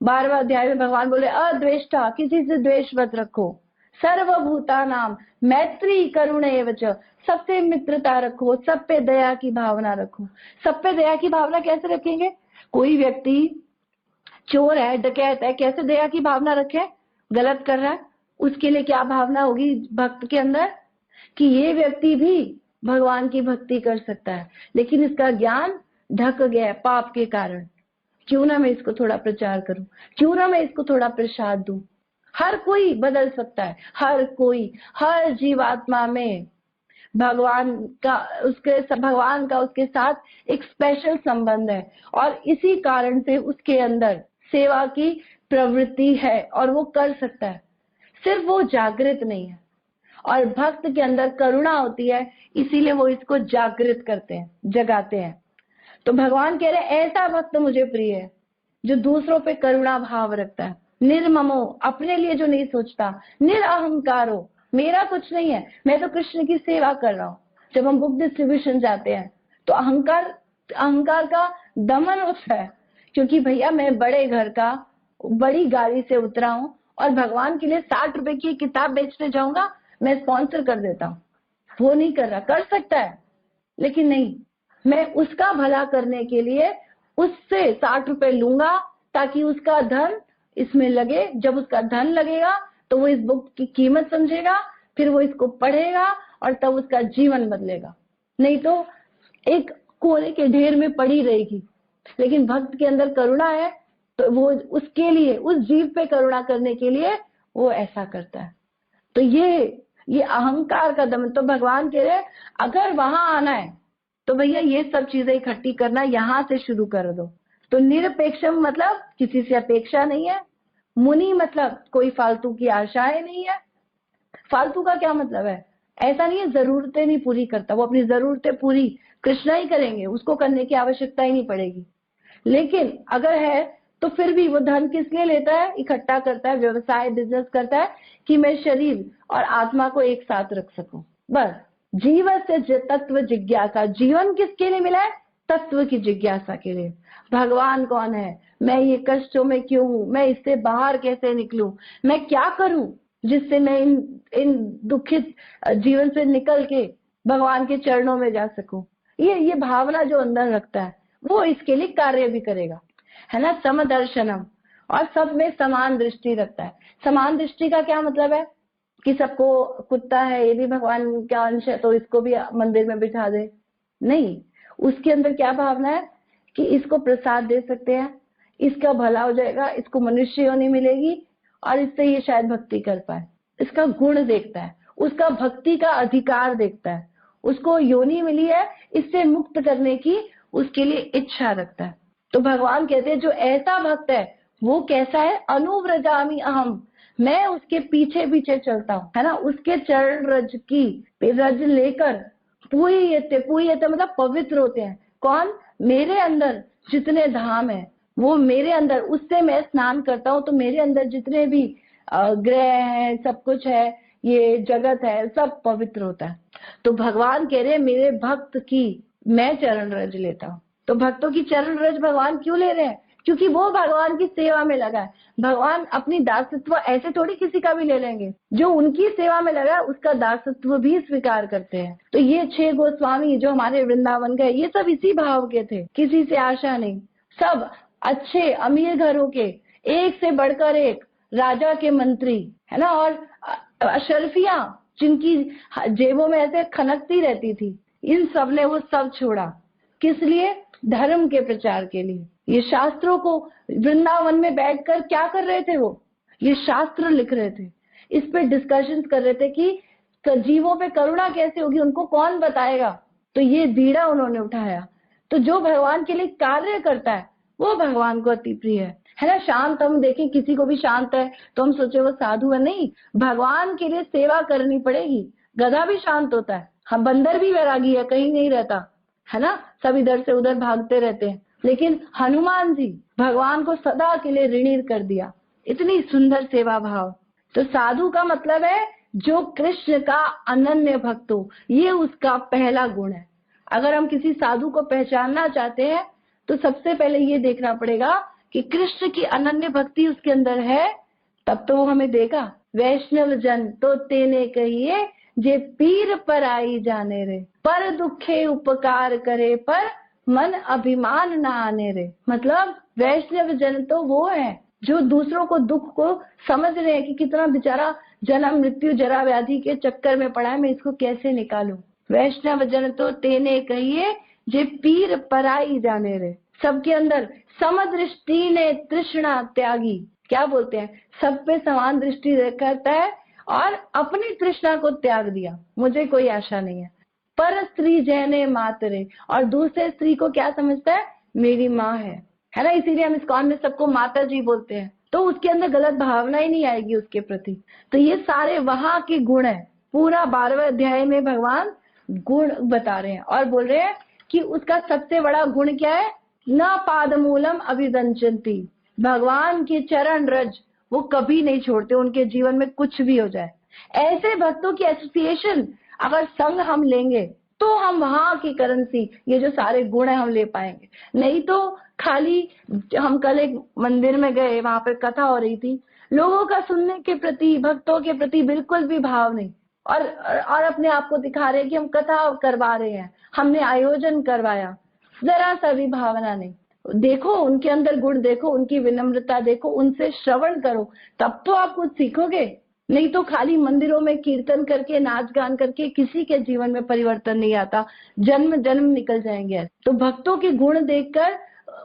S1: 12वां अध्याय में भगवान बोले अद्वेष्टा, किसी से द्वेष मत रखो, सर्वभूता नाम मैत्री करुण एवच, सबसे मित्रता रखो, सब पे दया की भावना रखो। सब पे दया की भावना कैसे रखेंगे? कोई व्यक्ति चोर है, डकैत है, कैसे दया की भावना रखे? गलत कर रहा है, उसके लिए क्या भावना होगी भक्त के अंदर कि ये व्यक्ति भी भगवान की भक्ति कर सकता है, लेकिन इसका ज्ञान ढक गया है पाप के कारण। क्यों ना मैं इसको थोड़ा प्रचार करूं, क्यों ना मैं इसको थोड़ा प्रसाद दूं। हर कोई बदल सकता है, हर कोई, हर जीवात्मा में भगवान का उसके साथ एक स्पेशल संबंध है, और इसी कारण से उसके अंदर सेवा की प्रवृत्ति है और वो कर सकता है, सिर्फ वो जागृत नहीं है। और भक्त के अंदर करुणा होती है, इसीलिए वो इसको जागृत करते हैं, जगाते हैं। तो भगवान कह रहे हैं ऐसा भक्त मुझे प्रिय है जो दूसरों पे करुणा भाव रखता है, निर्ममो, अपने लिए जो नहीं सोचता, निरअहंकारो, मेरा कुछ नहीं है, मैं तो कृष्ण की सेवा कर रहा हूँ। जब हम बुक डिस्ट्रीब्यूशन जाते हैं तो अहंकार का दमन होता है, क्योंकि भैया मैं बड़े घर का बड़ी गाड़ी से उतरा हूँ और भगवान के लिए 60 रुपए की किताब बेचने जाऊंगा, मैं स्पॉन्सर कर देता हूँ। वो नहीं कर रहा, कर सकता है लेकिन नहीं, मैं उसका भला करने के लिए उससे 60 रुपए लूंगा ताकि उसका धन इसमें लगे। जब उसका धन लगेगा तो वो इस बुक की कीमत समझेगा, फिर वो इसको पढ़ेगा और तब उसका जीवन बदलेगा। नहीं तो एक कोने के ढेर में पड़ी रहेगी। लेकिन भक्त के अंदर करुणा है तो वो उसके लिए, उस जीव पे करुणा करने के लिए वो ऐसा करता है। तो ये अहंकार का दमन। तो भगवान कह रहे अगर वहां आना है तो भैया ये सब चीजें इकट्ठी करना यहां से शुरू कर दो। तो निरपेक्षम मतलब किसी से अपेक्षा नहीं है, मुनि मतलब कोई फालतू की आशाएं नहीं है। फालतू का क्या मतलब है? ऐसा नहीं है जरूरतें नहीं पूरी करता, वो अपनी जरूरतें पूरी कृष्णा ही करेंगे, उसको करने की आवश्यकता ही नहीं पड़ेगी। लेकिन अगर है तो फिर भी वो धन किस लिए लेता है? इकट्ठा करता है, व्यवसाय बिजनेस करता है कि मैं शरीर और आत्मा को एक साथ रख सकूं। बस जीवन से तत्व जिज्ञासा, जीवन किसके लिए मिला है? तत्व की जिज्ञासा के लिए। भगवान कौन है, मैं ये कष्टों में क्यों हूं, मैं इससे बाहर कैसे निकलूं, मैं क्या करूं जिससे मैं इन दुखित जीवन से निकल के भगवान के चरणों में जा सकूं। ये भावना जो अंदर रखता है वो इसके लिए कार्य भी करेगा, है ना। समदर्शनम, और सब में समान दृष्टि रखता है। समान दृष्टि का क्या मतलब है कि सबको, कुत्ता है ये भी भगवान का अंश है तो इसको भी मंदिर में बिठा दे, नहीं। उसके अंदर क्या भावना है कि इसको प्रसाद दे सकते हैं, इसका भला हो जाएगा, इसको मनुष्य योनि मिलेगी और इससे ये शायद भक्ति कर पाए। इसका गुण देखता है, उसका भक्ति का अधिकार देखता है, उसको योनि मिली है, इससे मुक्त करने की उसके लिए इच्छा रखता है। तो भगवान कहते हैं जो ऐसा भक्त है वो कैसा है? अनुव्रजामि अहम, मैं उसके पीछे पीछे चलता हूँ, है ना, उसके चरण रज की रज लेकर पूयते मतलब पवित्र होते हैं। कौन? मेरे अंदर जितने धाम है वो मेरे अंदर, उससे मैं स्नान करता हूँ तो मेरे अंदर जितने भी ग्रह है, सब कुछ है, ये जगत है, सब पवित्र होता है। तो भगवान कह रहे हैं मेरे भक्त की मैं चरण रज लेता हूँ। तो भक्तों की चरण रज भगवान क्यों ले रहे हैं? क्योंकि वो भगवान की सेवा में लगा है। भगवान अपनी दासत्व ऐसे थोड़ी किसी का भी ले लेंगे, जो उनकी सेवा में लगा है उसका दासत्व भी स्वीकार करते हैं। तो ये 6 गोस्वामी जो हमारे वृंदावन गए, ये सब इसी भाव के थे, किसी से आशा नहीं, सब अच्छे अमीर घरों के, एक से बढ़कर एक, राजा के मंत्री, है ना, और अशरफियां जिनकी जेबों में ऐसे खनकती रहती थी, इन सब ने वो सब छोड़ा। किस लिए? धर्म के प्रचार के लिए। ये शास्त्रों को वृंदावन में बैठकर क्या कर रहे थे? वो ये शास्त्र लिख रहे थे, इस पे डिस्कशन कर रहे थे कि जीवों पे करुणा कैसे होगी, उनको कौन बताएगा। तो ये बीड़ा उन्होंने उठाया। तो जो भगवान के लिए कार्य करता है वो भगवान को अति प्रिय है ना। शांत, हम देखें किसी को भी शांत है तो हम सोचे वो साधु है, नहीं, भगवान के लिए सेवा करनी पड़ेगी। गधा भी शांत होता है, हम बंदर भी वैरागी है, कहीं नहीं रहता, है ना, सब इधर से उधर भागते रहते हैं। लेकिन हनुमान जी भगवान को सदा के लिए ऋणी कर दिया, इतनी सुंदर सेवा भाव। तो साधु का मतलब है जो कृष्ण का अनन्य भक्त हो, ये उसका पहला गुण है। अगर हम किसी साधु को पहचानना चाहते हैं तो सबसे पहले ये देखना पड़ेगा कि कृष्ण की अनन्य भक्ति उसके अंदर है, तब तो वो हमें देगा। वैष्णव जन तो तेने कहिए जे पीर पर आई जाने रे, पर दुखे उपकार करे पर मन अभिमान ना आने रे। मतलब वैष्णव जन तो वो है जो दूसरों को दुख को समझ रहे हैं कि कितना बेचारा जन्म मृत्यु जरा व्याधि के चक्कर में पड़ा है, मैं इसको कैसे निकालूं। वैष्णव जन तो तेने कहिए जे पीर पराई जाने रे। सबके अंदर समदृष्टि ने तृष्णा त्यागी, क्या बोलते हैं, सब पे समान दृष्टि करता है और अपनी तृष्णा को त्याग दिया, मुझे कोई आशा नहीं है। पर स्त्री जैने मातरे, और दूसरे स्त्री को क्या समझता है, मेरी माँ है ना, इसीलिए हम इस्कॉन में सबको माता जी बोलते हैं। तो उसके अंदर गलत भावना ही नहीं आएगी उसके प्रति। तो ये सारे वहां के गुण है। पूरा 12वें अध्याय में भगवान गुण बता रहे हैं और बोल रहे हैं कि उसका सबसे बड़ा गुण क्या है, न पादमूलम अभिदंचन्ति, भगवान के चरण रज वो कभी नहीं छोड़ते, उनके जीवन में कुछ भी हो जाए। ऐसे भक्तों की एसोसिएशन अगर संग हम लेंगे तो हम वहां की करेंसी, ये जो सारे गुण है, हम ले पाएंगे। नहीं तो खाली, हम कल एक मंदिर में गए, वहां पे कथा हो रही थी, लोगों का सुनने के प्रति, भक्तों के प्रति बिल्कुल भी भाव नहीं, और अपने आप को दिखा रहे हैं कि हम कथा करवा रहे हैं, हमने आयोजन करवाया, जरा सा भी भावना नहीं। देखो उनके अंदर गुण, देखो उनकी विनम्रता, देखो उनसे श्रवण करो, तब तो आप कुछ सीखोगे। नहीं तो खाली मंदिरों में कीर्तन करके, नाच गान करके किसी के जीवन में परिवर्तन नहीं आता, जन्म जन्म निकल जाएंगे। तो भक्तों के गुण देखकर,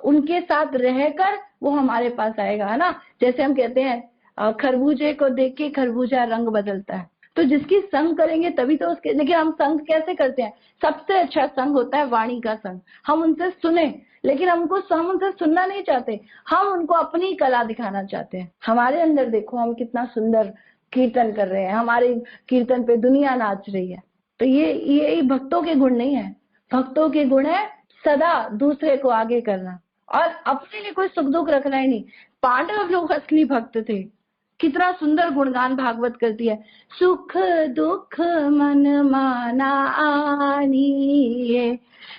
S1: उनके साथ रहकर वो हमारे पास आएगा, है ना। जैसे हम कहते हैं खरबूजे को देख के खरबूजा रंग बदलता है। तो जिसकी संग करेंगे तभी तो उसके, लेकिन हम संग कैसे करते हैं, सबसे अच्छा संग होता है वाणी का संग। हम उनसे सुने, लेकिन हम उनसे सुनना नहीं चाहते, हम उनको अपनी कला दिखाना चाहते हैं। हमारे अंदर देखो हम कितना सुंदर कीर्तन कर रहे हैं, हमारे कीर्तन पे दुनिया नाच रही है। तो ये भक्तों के गुण नहीं है। भक्तों के गुण है सदा दूसरे को आगे करना और अपने लिए कोई सुख दुख रखना ही नहीं। पांडव लोग असली भक्त थे। कितना सुंदर गुणगान भागवत करती है, सुख दुख मन माना आनी,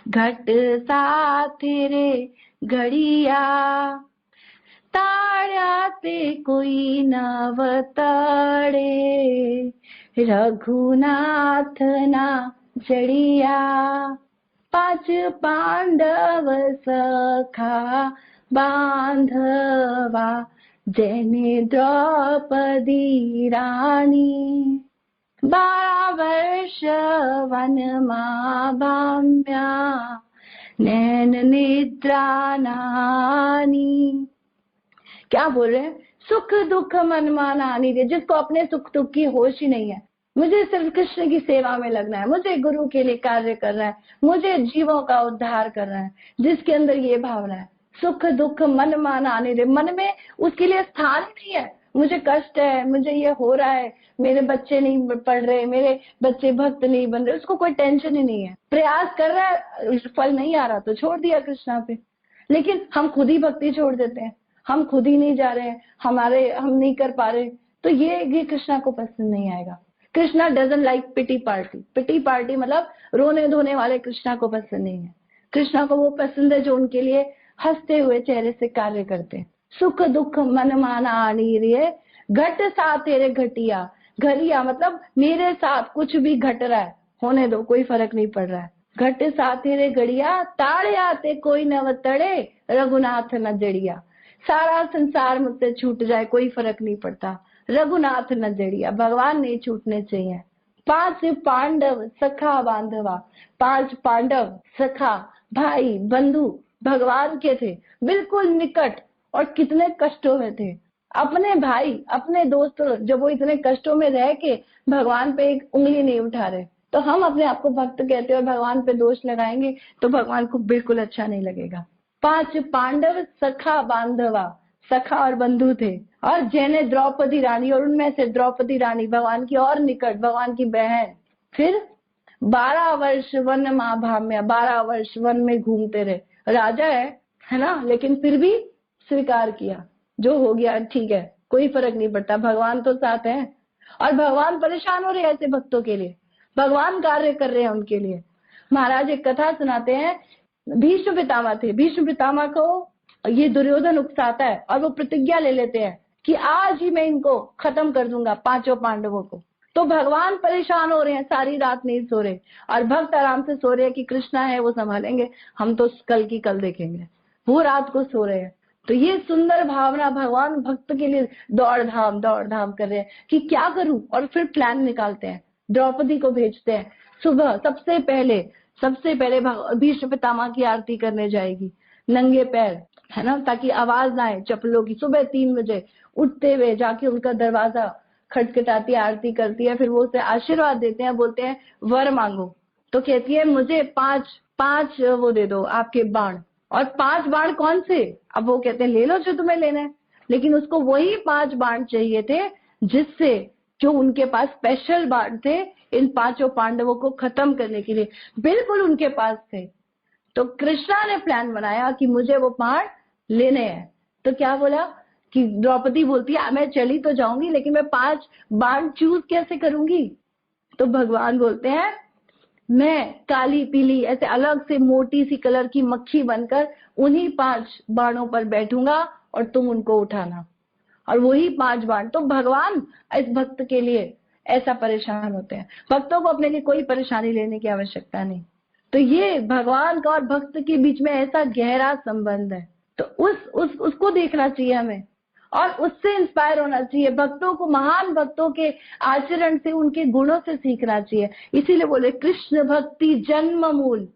S1: घट साथ रे घड़िया, ताड़्याते कोई नवतड़े, रघुनाथ ना जड़िया, 5 पांडव सखा बांधवा, जैने द्रौपदी रानी, 12 वर्ष वन मा भाम्या, नैन निद्रा नानी। क्या बोल रहे हैं, सुख दुख मन माना आनी दे। जिसको अपने सुख दुख की होश ही नहीं है, मुझे सिर्फ कृष्ण की सेवा में लगना है, मुझे गुरु के लिए कार्य करना है, मुझे जीवों का उद्धार करना है, जिसके अंदर ये भावना है, सुख दुख मन माना आने दे, मन में उसके लिए स्थान ही नहीं है। मुझे कष्ट है, मुझे ये हो रहा है, मेरे बच्चे नहीं पढ़ रहे, मेरे बच्चे भक्त नहीं बन रहे, उसको कोई टेंशन ही नहीं है। प्रयास कर रहा है, फल नहीं आ रहा तो छोड़ दिया कृष्णा पे। लेकिन हम खुद ही भक्ति छोड़ देते हैं, हम खुद ही नहीं जा रहे हैं, हम नहीं कर पा रहे, तो ये कृष्णा को पसंद नहीं आएगा। Krishna doesn't like pity party. Pity party मतलब रोने धोने वाले कृष्णा को पसंद नहीं है। कृष्णा को वो पसंद है जो उनके लिए हंसते हुए चेहरे से कार्य करते हैं। सुख दुख मन माना आनी रे, घट सा तेरे घटिया। घटिया मतलब मेरे साथ कुछ भी घट रहा है, होने दो, कोई फर्क नहीं पड़ रहा है। घट सा तेरे गड़िया, ताड़े आते कोई न तड़े, रघुनाथ न जड़िया। सारा संसार मुझसे छूट जाए, कोई फर्क नहीं पड़ता, रघुनाथ न जड़िया। भगवान नहीं छूटने चाहिए। 5 पांडव सखा बांधवा। 5 पांडव सखा, भाई बंधु भगवान के थे, बिल्कुल निकट, और कितने कष्टों में थे। अपने भाई अपने दोस्त जब वो इतने कष्टों में रह के भगवान पे एक उंगली नहीं उठा रहे, तो हम अपने आप को भक्त कहते हैं और भगवान पे दोष लगाएंगे तो भगवान को बिल्कुल अच्छा नहीं लगेगा। 5 पांडव सखा बांधवा, सखा और बंधु थे, और जैने द्रौपदी रानी, और उनमें से द्रौपदी रानी भगवान की और निकट, भगवान की बहन। फिर 12 वर्ष वन माँ भाम्या, 12 वर्ष वन में घूमते रहे। राजा है ना, लेकिन फिर भी स्वीकार किया, जो हो गया ठीक है, कोई फर्क नहीं पड़ता, भगवान तो साथ है। और भगवान परेशान हो रहे हैं ऐसे भक्तों के लिए, भगवान कार्य कर रहे हैं उनके लिए। महाराज एक कथा सुनाते हैं, भीष्म पितामह थे, भीष्म पितामह को ये दुर्योधन उकसाता है और वो प्रतिज्ञा ले लेते हैं कि आज ही मैं इनको खत्म कर दूंगा, 5 पांडवों को। तो भगवान परेशान हो रहे हैं, सारी रात नहीं सो रहे, और भक्त आराम से सो रहे हैं कि कृष्णा है वो संभालेंगे, हम तो कल की कल देखेंगे। वो रात को सो रहे हैं। तो ये सुंदर भावना, भगवान भक्त के लिए दौड़ धाम कर रहे हैं कि क्या करूं, और फिर प्लान निकालते हैं, द्रौपदी को भेजते हैं। सुबह सबसे पहले भीष्म पितामह की आरती करने जाएगी, नंगे पैर, है ना, ताकि आवाज ना आए चप्पलों की। सुबह 3 बजे उठते हुए जाके उनका दरवाजा खटखटाती, आरती करती है, फिर वो उसे आशीर्वाद देते हैं, बोलते हैं वर मांगो। तो कहती है मुझे 5 वो दे दो आपके बाण। और 5 बाण कौन से? अब वो कहते हैं ले लो जो तुम्हें लेना है, लेकिन उसको वही 5 बाण चाहिए थे जिससे, जो उनके पास स्पेशल बाण थे इन 5 पांडवों को खत्म करने के लिए, बिल्कुल उनके पास थे। तो कृष्णा ने प्लान बनाया कि मुझे वो बाण लेने हैं। तो क्या बोला कि द्रौपदी बोलती है मैं चली तो जाऊंगी, लेकिन मैं 5 बाण चूज कैसे करूंगी? तो भगवान बोलते हैं मैं काली पीली ऐसे अलग से मोटी सी कलर की मक्खी बनकर उन्हीं 5 बाणों पर बैठूंगा और तुम उनको उठाना, और वही 5 बाण। तो भगवान इस भक्त के लिए ऐसा परेशान होते हैं। भक्तों को अपने लिए कोई परेशानी लेने की आवश्यकता नहीं। तो ये भगवान का और भक्त के बीच में ऐसा गहरा संबंध है। तो उसको देखना चाहिए हमें, और उससे इंस्पायर होना चाहिए। भक्तों को, महान भक्तों के आचरण से, उनके गुणों से सीखना चाहिए। इसीलिए बोले कृष्ण भक्ति जन्म मूल।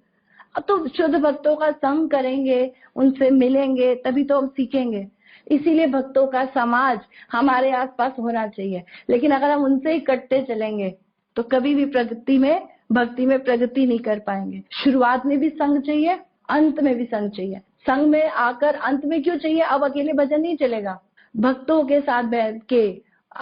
S1: तो शुद्ध भक्तों का संग करेंगे, उनसे मिलेंगे, तभी तो हम सीखेंगे। इसीलिए भक्तों का समाज हमारे आसपास होना चाहिए। लेकिन अगर हम उनसे ही कटते चलेंगे तो कभी भी भक्ति में प्रगति नहीं कर पाएंगे। शुरुआत में भी संग चाहिए, अंत में भी संग चाहिए। संग में आकर अंत में क्यों चाहिए? अब अकेले भजन नहीं चलेगा, भक्तों के साथ बैठ के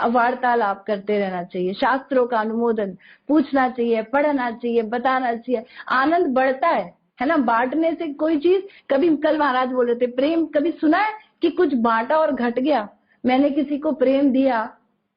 S1: वार्तालाप करते रहना चाहिए, शास्त्रों का अनुमोदन पूछना चाहिए, पढ़ना चाहिए, बताना चाहिए। आनंद बढ़ता है ना, बांटने से कोई चीज। कभी कल महाराज बोले थे, प्रेम कभी सुना है कि कुछ बांटा और घट गया? मैंने किसी को प्रेम दिया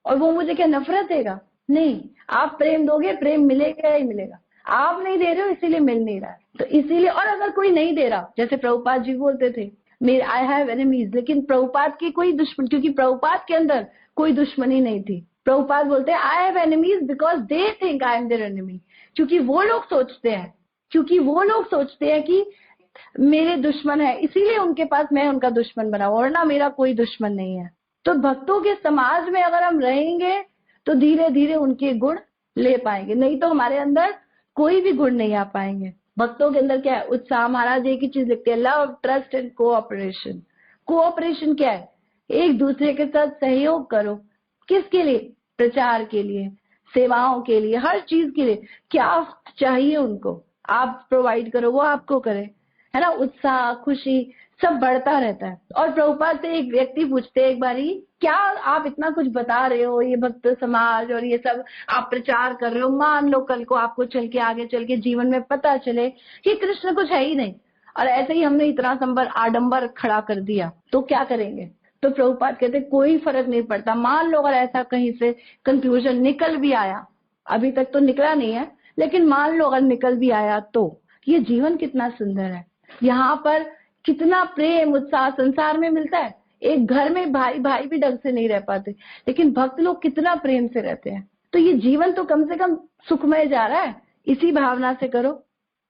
S1: और वो मुझे क्या नफरत देगा? नहीं, आप प्रेम दोगे, प्रेम मिलेगा ही मिलेगा। आप नहीं दे रहे हो इसीलिए मिल नहीं रहा है। तो इसीलिए, और अगर कोई नहीं दे रहा, जैसे प्रभुपाद जी बोलते थे मेरे आई हैव एनिमीज, लेकिन प्रभुपाद की कोई दुश्मन, क्योंकि प्रभुपाद के अंदर कोई दुश्मनी नहीं थी। प्रभुपाद बोलते हैं I have enemies because they think I am their enemy. क्योंकि वो लोग सोचते हैं कि मेरे दुश्मन है, इसीलिए उनके पास मैं उनका दुश्मन बना, वरना मेरा कोई दुश्मन नहीं है। तो भक्तों के समाज में अगर हम रहेंगे तो धीरे धीरे उनके गुण ले पाएंगे, नहीं तो हमारे अंदर कोई भी गुण नहीं आ पाएंगे। भक्तों के अंदर क्या है? उत्साह। महाराज एक ही चीज लिखते हैं, love, trust and cooperation. Cooperation क्या है? एक दूसरे के साथ सहयोग करो। किसके लिए? प्रचार के लिए, सेवाओं के लिए, हर चीज के लिए। क्या चाहिए उनको आप प्रोवाइड करो, वो आपको करे, है ना। उत्साह, खुशी, सब बढ़ता रहता है। और प्रभुपाद से एक व्यक्ति पूछते हैं एक बारी, क्या आप इतना कुछ बता रहे हो, ये भक्त समाज और ये सब आप प्रचार कर रहे हो, मान लो कल को आपको चल के आगे चल के जीवन में पता चले कि कृष्ण कुछ है ही नहीं और ऐसे ही हमने इतना संबर आडंबर खड़ा कर दिया, तो क्या करेंगे? तो प्रभुपाद कहते कोई फर्क नहीं पड़ता, मान लो अगर ऐसा कहीं से कंक्लूजन निकल भी आया, अभी तक तो निकला नहीं है, लेकिन मान लो अगर निकल भी आया, तो ये जीवन कितना सुंदर है, यहाँ पर कितना प्रेम उत्साह संसार में मिलता है। एक घर में भाई भाई भी ढंग से नहीं रह पाते, लेकिन भक्त लोग कितना प्रेम से रहते हैं। तो ये जीवन तो कम से कम सुखमय जा रहा है, इसी भावना से करो।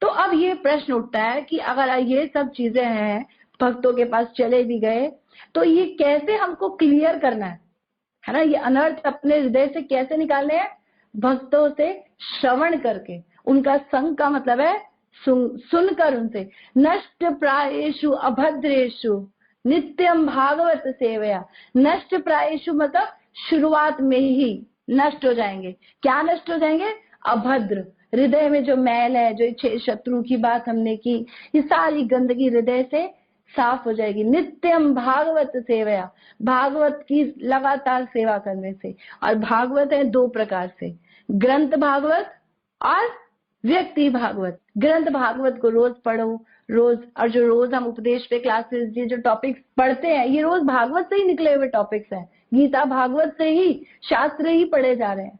S1: तो अब ये प्रश्न उठता है कि अगर ये सब चीजें हैं, भक्तों के पास चले भी गए, तो ये कैसे हमको क्लियर करना है ना? ये अनर्थ अपने हृदय से कैसे निकालने हैं? भक्तों से श्रवण करके, उनका संग का मतलब है सुनकर उनसे। नष्ट प्रायेषु अभद्रेषु नित्यम भागवत सेवया। नष्ट प्रायेषु मतलब शुरुआत में ही नष्ट हो जाएंगे। क्या नष्ट हो जाएंगे? अभद्र, हृदय में जो मैल है, जो शत्रु की बात हमने की, ये सारी गंदगी हृदय से साफ हो जाएगी। नित्यम भागवत सेवया, भागवत की लगातार सेवा करने से। और भागवत है दो प्रकार से, ग्रंथ भागवत और व्यक्ति भागवत। ग्रंथ भागवत को रोज पढ़ो, रोज, और जो रोज हम उपदेश पे क्लासेस, ये जो टॉपिक्स पढ़ते हैं, ये रोज भागवत से ही निकले हुए टॉपिक्स हैं। गीता भागवत से ही, शास्त्र ही पढ़े जा रहे हैं,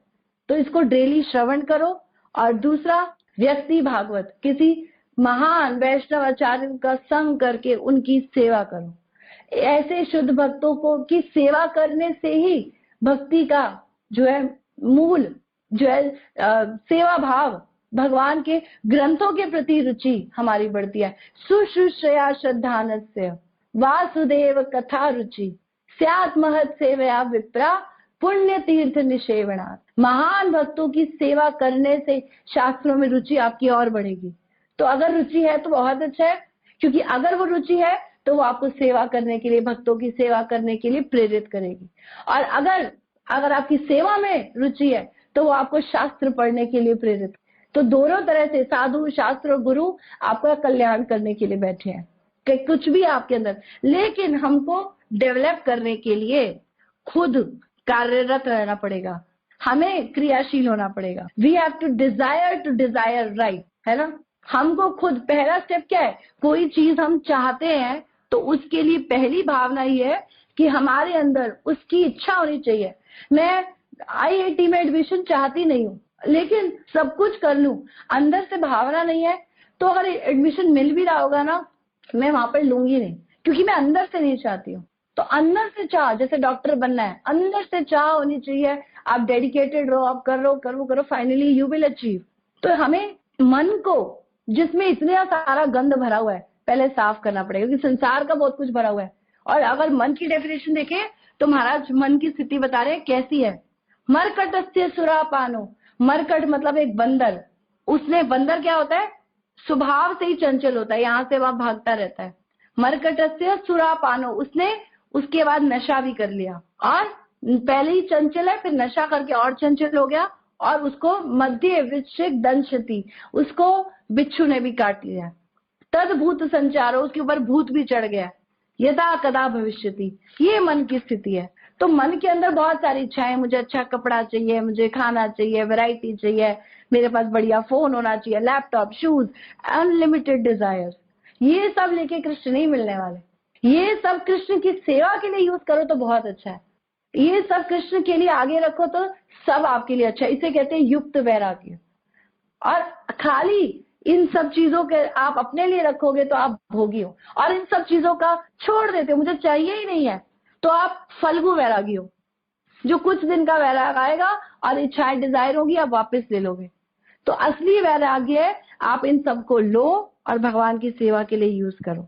S1: तो इसको डेली श्रवण करो। और दूसरा व्यक्ति भागवत, किसी महान वैष्णव आचार्य का संग करके उनकी सेवा करो। ऐसे शुद्ध भक्तों को की सेवा करने से ही भक्ति का जो है मूल, जो है सेवा भाव, भगवान के ग्रंथों के प्रति रुचि हमारी बढ़ती है। सुश्रूषया श्रद्धानस्य वासुदेव कथा रुचि स्यात् महत् सेवया विप्रा पुण्य तीर्थ निषेवणात्। महान भक्तों की सेवा करने से शास्त्रों में रुचि आपकी और बढ़ेगी। तो अगर रुचि है तो बहुत अच्छा है, क्योंकि अगर वो रुचि है तो वो आपको सेवा करने के लिए, भक्तों की सेवा करने के लिए प्रेरित करेगी। और अगर आपकी सेवा में रुचि है तो वो आपको शास्त्र पढ़ने के लिए प्रेरित। तो दोनों तरह से साधु, शास्त्र और गुरु आपका कल्याण करने के लिए बैठे हैं, कि कुछ भी आपके अंदर। लेकिन हमको डेवलप करने के लिए खुद कार्यरत रहना पड़ेगा, हमें क्रियाशील होना पड़ेगा। We have to desire right, है ना? हमको खुद, पहला स्टेप क्या है? कोई चीज हम चाहते हैं तो उसके लिए पहली भावना ये है कि हमारे अंदर उसकी इच्छा होनी चाहिए। मैं IIT में एडमिशन चाहती नहीं हूँ, लेकिन सब कुछ कर लूं, अंदर से भावना नहीं है, तो अगर एडमिशन मिल भी रहा होगा ना, मैं वहां पर लूंगी नहीं, क्योंकि मैं अंदर से नहीं चाहती हूँ। तो अंदर से चाह, जैसे डॉक्टर बनना है, अंदर से चाह होनी चाहिए। आप डेडिकेटेड रहो, आप करो, फाइनली यू विल अचीव। तो हमें मन को, जिसमें इतना सारा गंद भरा हुआ है, पहले साफ करना पड़ेगा, क्योंकि संसार का बहुत कुछ भरा हुआ है। और अगर मन की डेफिनेशन देखें तो महाराज मन की स्थिति बता रहे हैं कैसी है। मरकटस्य सुरापानो, मरकट मतलब एक बंदर। उसने, बंदर क्या होता है? स्वभाव से ही चंचल होता है, यहाँ से वहां भागता रहता है। मरकटस्य सुरापानो, उसने उसके बाद नशा भी कर लिया, और पहले ही चंचल है, फिर नशा करके और चंचल हो गया, और उसको मध्य वृश्चिक दंशति, उसको बिच्छू ने भी काट लिया। तद भूत संचारो, उसके ऊपर भूत भी चढ़ गया। यदा कदा भविष्यति, ये मन की स्थिति है। तो मन के अंदर बहुत सारी इच्छाएं, मुझे अच्छा कपड़ा चाहिए, मुझे खाना चाहिए, वैरायटी चाहिए, मेरे पास बढ़िया फोन होना चाहिए, लैपटॉप, शूज, अनलिमिटेड डिजायर्स। ये सब लेके कृष्ण नहीं मिलने वाले। ये सब कृष्ण की सेवा के लिए यूज करो तो बहुत अच्छा है। ये सब कृष्ण के लिए आगे रखो तो सब आपके लिए अच्छा है। इसे कहते हैं युक्त वैराग्य। और खाली इन सब चीजों के आप अपने लिए रखोगे तो आप भोगी हो, और इन सब चीजों का छोड़ देते हो, मुझे चाहिए ही नहीं है, तो आप फल्गु वैरागी हो, जो कुछ दिन का वैराग आएगा और इच्छाएं, डिजायर होगी, आप वापस ले लोगे। तो असली वैराग्य है आप इन सबको लो और भगवान की सेवा के लिए यूज करो।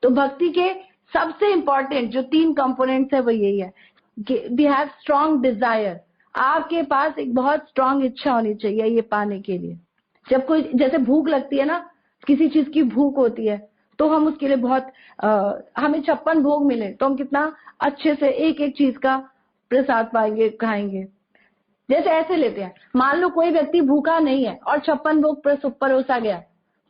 S1: तो भक्ति के सबसे इंपॉर्टेंट जो 3 कंपोनेंट्स है वो यही है, वी हैव स्ट्रॉन्ग डिजायर। आपके पास एक बहुत स्ट्रॉन्ग इच्छा होनी चाहिए ये पाने के लिए। जब कोई, जैसे भूख लगती है ना, किसी चीज की भूख होती है, तो हम उसके लिए बहुत हमें 56 भोग मिले तो हम कितना अच्छे से एक एक चीज का प्रसाद पाएंगे, खाएंगे। जैसे ऐसे लेते हैं, मान लो कोई व्यक्ति भूखा नहीं है और 56 भोग परोसा गया,